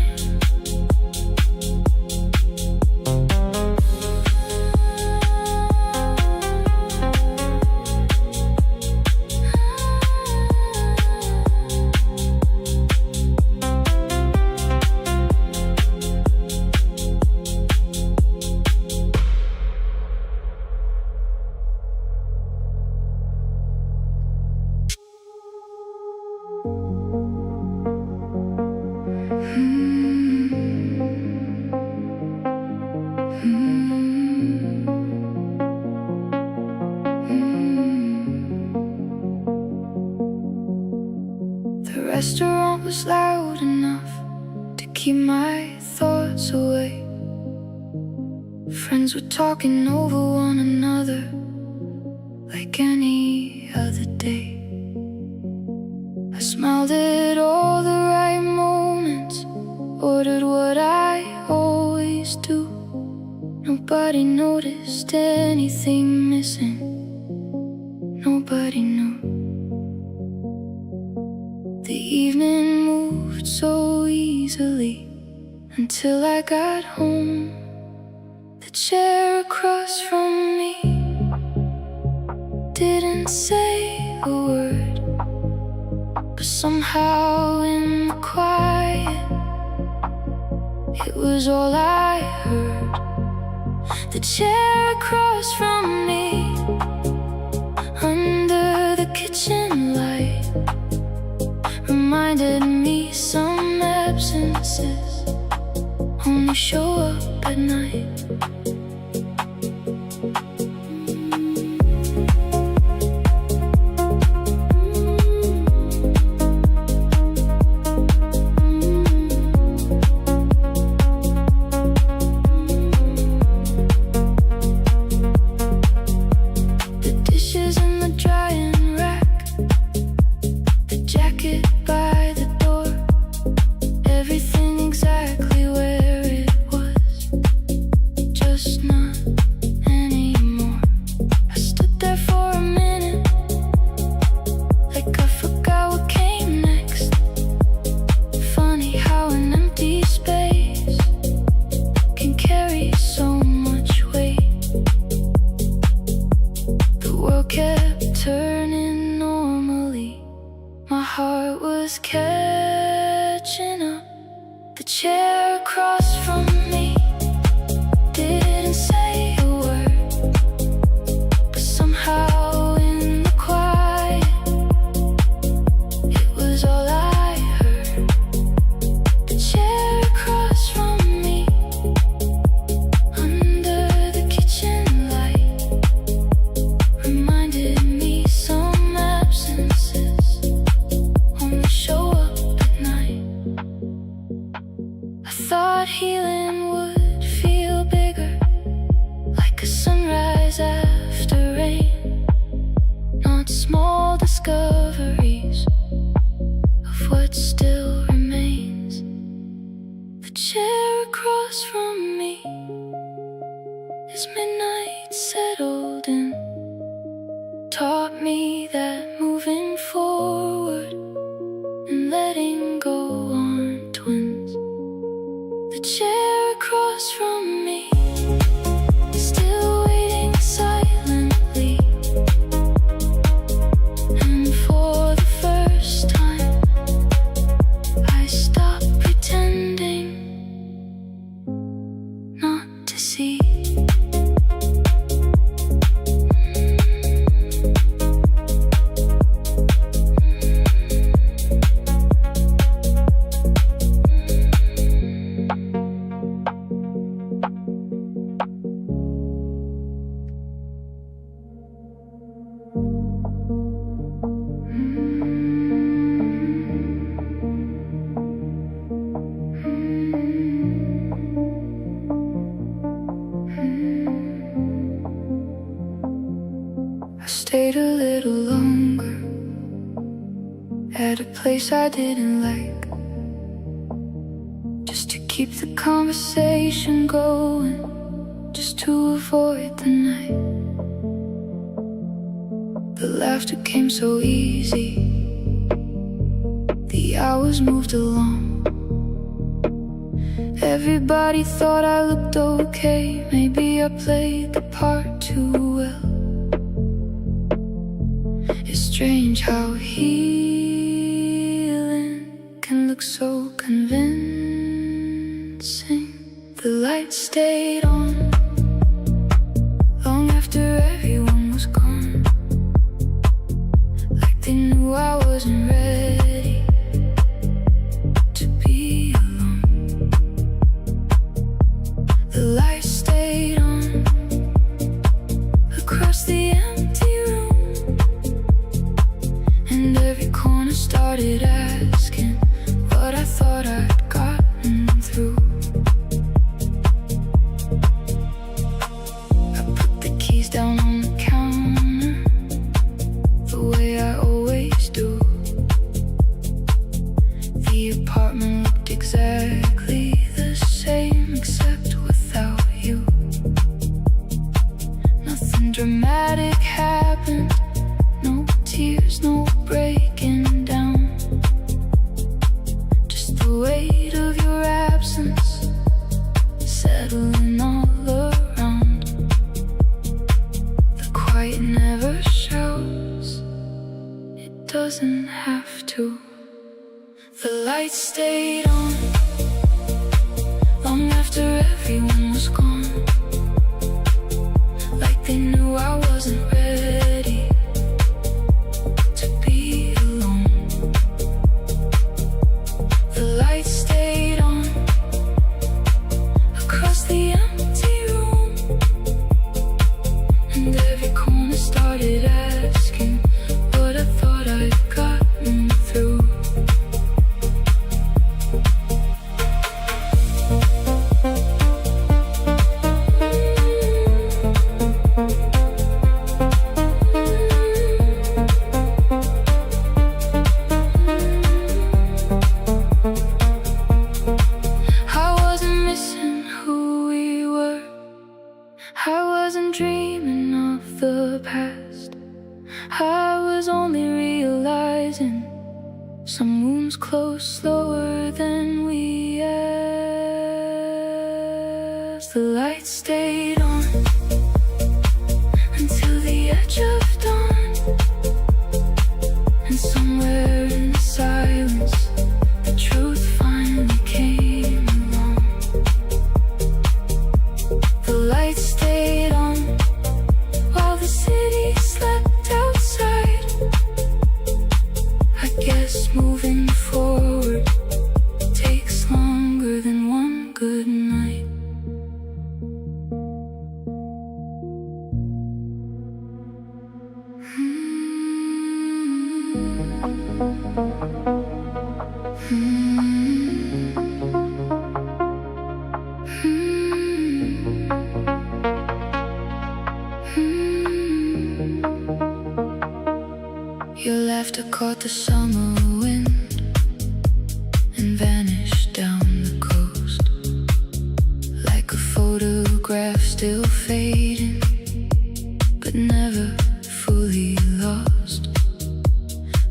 The restaurant was loud enough to keep my thoughts away. Friends were talking over one another like any other day. I smiled at all the right moments, ordered what I always do. Nobody noticed anything missing, nobody knew. The evening moved so easily until I got home. The chair across from me didn't say a word, but somehow in the quiet, it was all I heard. The chair across from me, under the kitchen light, reminded me some absences only show up at night. The dishes in the drying rack, the jacket by the door, everything exactly where it was. heart was catching up. The chair across from me didn't say a word, but somehow in the quiet, it was all I heard. The chair across from me, under the kitchen light, reminded me some absences only show up at night. I thought healing would feel bigger, like a sunrise after rain, not small discoveries of what still remains. The chair across from me, as midnight settled in, taught me that moving forward and letting go aren't twins. The chair across from me, still waiting silently, and for the first time, I stopped pretending not to see. I stayed a little longer at a place I didn't like, just to keep the conversation going, just to avoid the night. The laughter came so easy, the hours moved along. Everybody thought I looked okay, maybe I played the part too well. It's strange how healing can look so convincing. The light stayed on long after everyone was gone, like they knew I wasn't ready to be alone. The light stayed on across the empty room, and every corner started asking what I thought I'd gotten through. I put the keys down on the counter, the way I always do. The apartment looked exactly the same, except without you. Nothing dramatic happened, no tears, no breaking down, just the weight of your absence settling all around. The quiet never shouts, it doesn't have to. The light stayed on long after everyone was gone, like they knew I wasn't ready to be alone. The light stayed on across the empty room, and every corner started asking what I thought I'd gotten through. I wasn't missing who we were, I wasn't dreaming of the past. I was only realizing some wounds close slower than we asked. The light stayed on until the edge of dawn, and somewhere inside Your laughter caught the summer wind and vanished down the coast, like a photograph still fading, but never fully lost.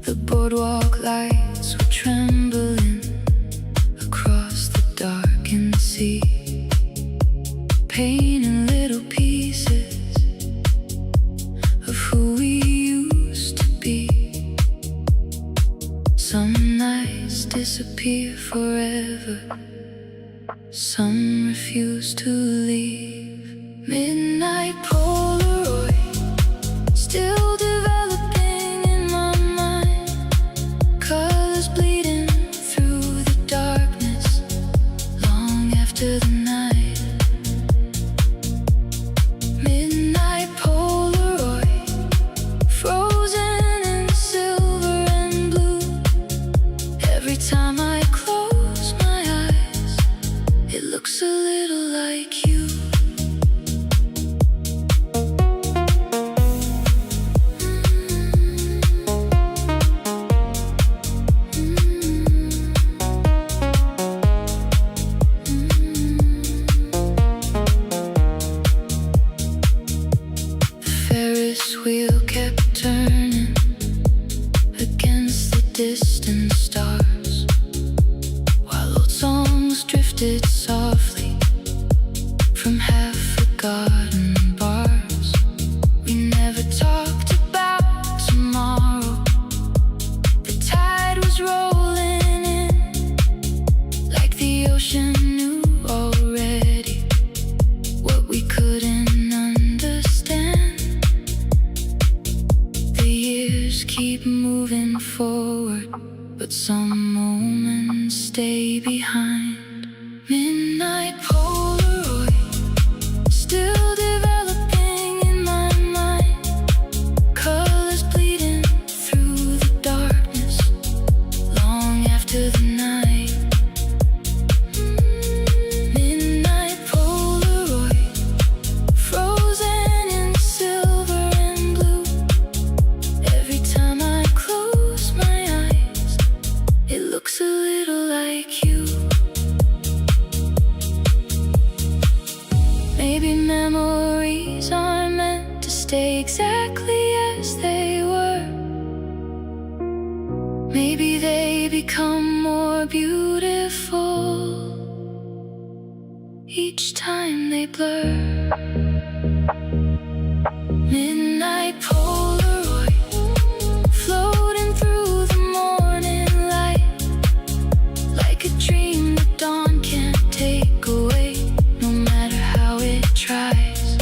The boardwalk lights were trembling across the darkened sea, painting little pieces of who we used to be. Some nights disappear forever, some refuse to leave. Midnight Polaroid, still developing in my mind, colors bleeding through the darkness, long after the night. Midnight Polaroid, frozen in silver and blue. Every time I close my eyes, it looks a little like you. Ferris wheel kept turning against the distant stars, while old songs drifted softly from half-forgotten bars. We never talked about tomorrow. The tide was rolling in, like the ocean knew already what we couldn't understand. The years keep moving forward, but some moments stay behind. Midnight Polaroid, still developing in my mind, colors bleeding through the darkness, long after the night. Midnight Polaroid, frozen in silver and blue. Every time I close my eyes, it looks a little like you. Maybe memories are meant to stay exactly as they were. Maybe they become more beautiful each time they blur. Midnight Polaroid, floating through the morning light, like a dream that dawn can't take away, no matter how it tries.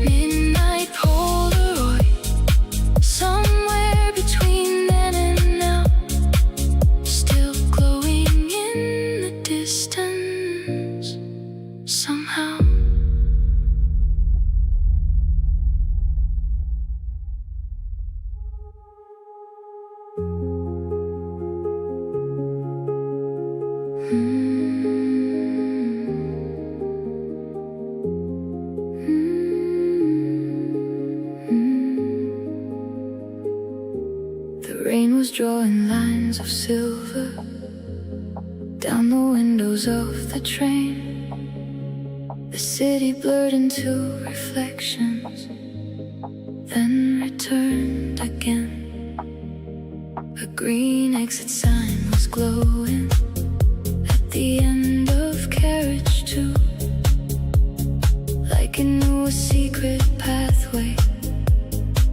Midnight Polaroid, somewhere between then and now, still glowing in the distance somehow. The rain was drawing lines of silver down the windows of the train. The city blurred into reflections, then returned again. A green exit sign was glowing at the end of carriage 2, like it knew a secret pathway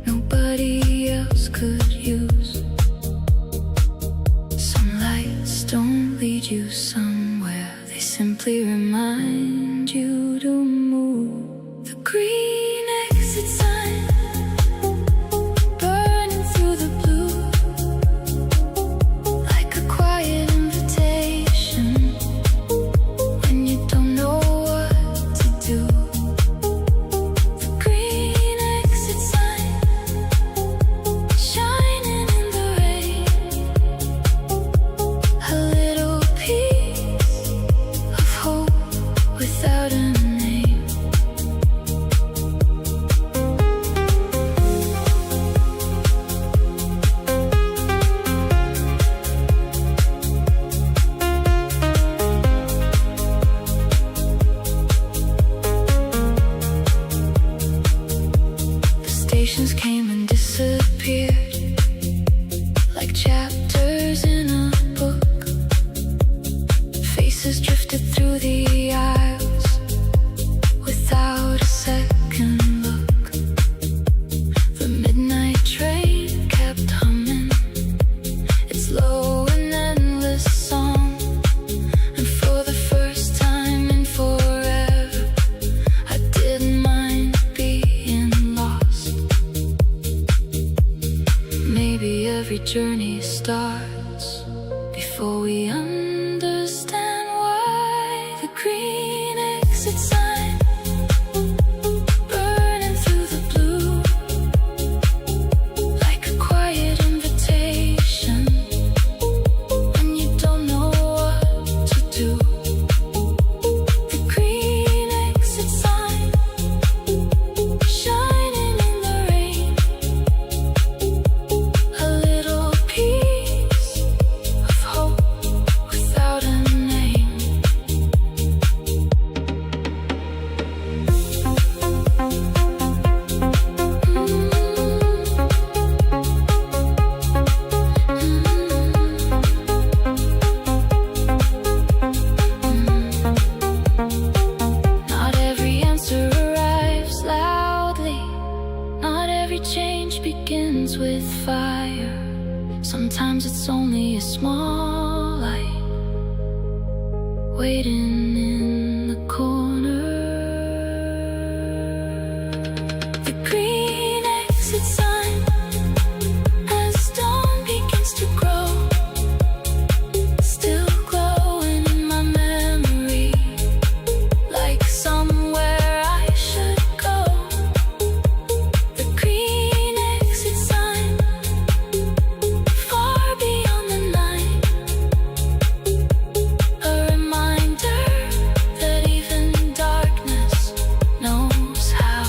nobody else could use. Some lights don't lead you somewhere, they simply remind you to move. The green exit sign, burning through the blue, like a quiet invitation when you don't know what to do. The green exit sign, shining in the rain, like chapters in a book. Faces drifted through the aisles without a second look. The midnight train kept humming its low and endless song, and for the first time in forever I didn't mind being lost. Maybe every journey starts before we understand why the green exit sign burning through the blue, like a quiet invitation when you don't know what to do. The green exit sign shining in the rain, a little piece of hope without a name. Not every answer arrives loudly. Not every change begins with fire. Sometimes it's only a small light waiting in the corner. The green exit sign, as dawn begins to grow, still glowing in my memory, like somewhere I should go. The green exit sign, far beyond the night, a reminder that even darkness knows how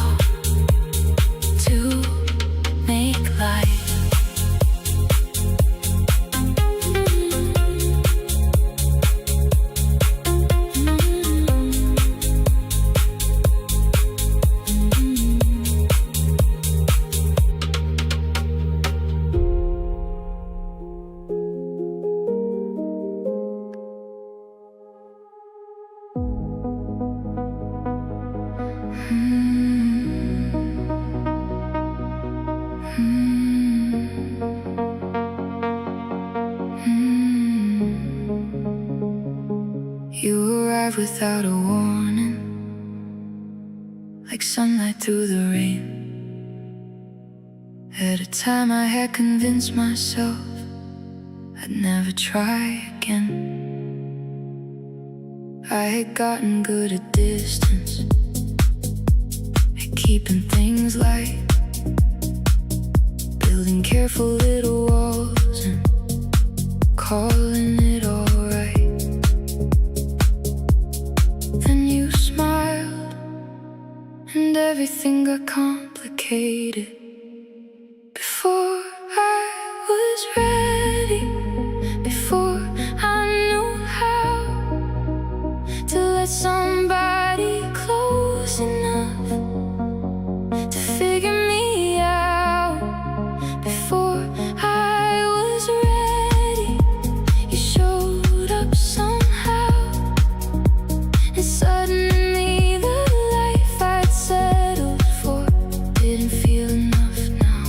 to make light. You arrive without a warning, like sunlight through the rain. At a time I had convinced myself I'd never try again. I had gotten good at distance, at keeping things light, building careful little walls and calling it alright. Then you smiled and everything got complicated. Before I was ready, before I knew how to let somebody close enough to figure me out. Before I was ready, you showed up somehow, and suddenly the life I'd settled for didn't feel enough now.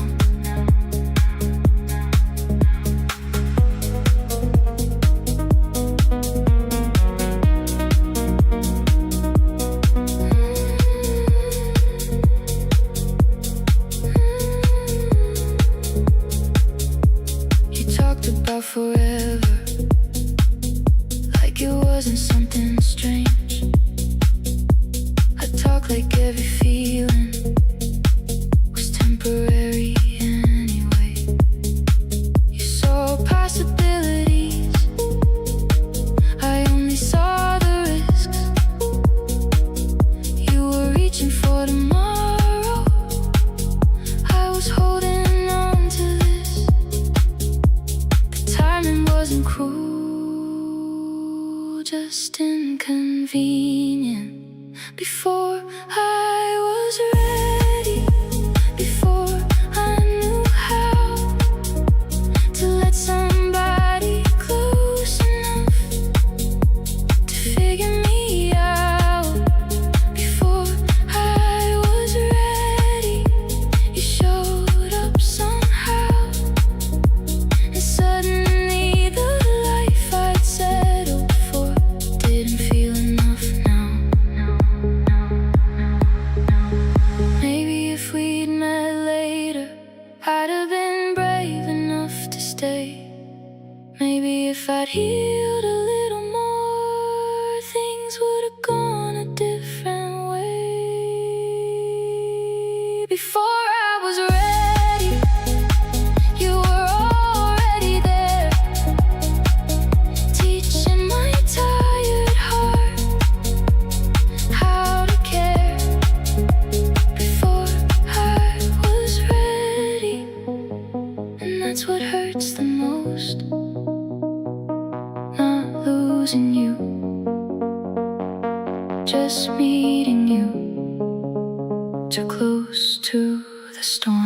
You talked about forever, like it wasn't something strange. I talk like every feeling was temporary anyway. You saw possibilities, I only saw the risks. You were reaching for tomorrow, I was holding on to this. The timing wasn't cruel, just inconvenient. Before I was ready, before I knew how to let Maybe if I'd healed a little more, things would have gone a different way. Before I was ready, you were already there, teaching my tired heart how to care. Before I was ready, and that's what hurts the most. Losing you, just meeting you, too close to the storm.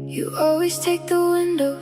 You always take the window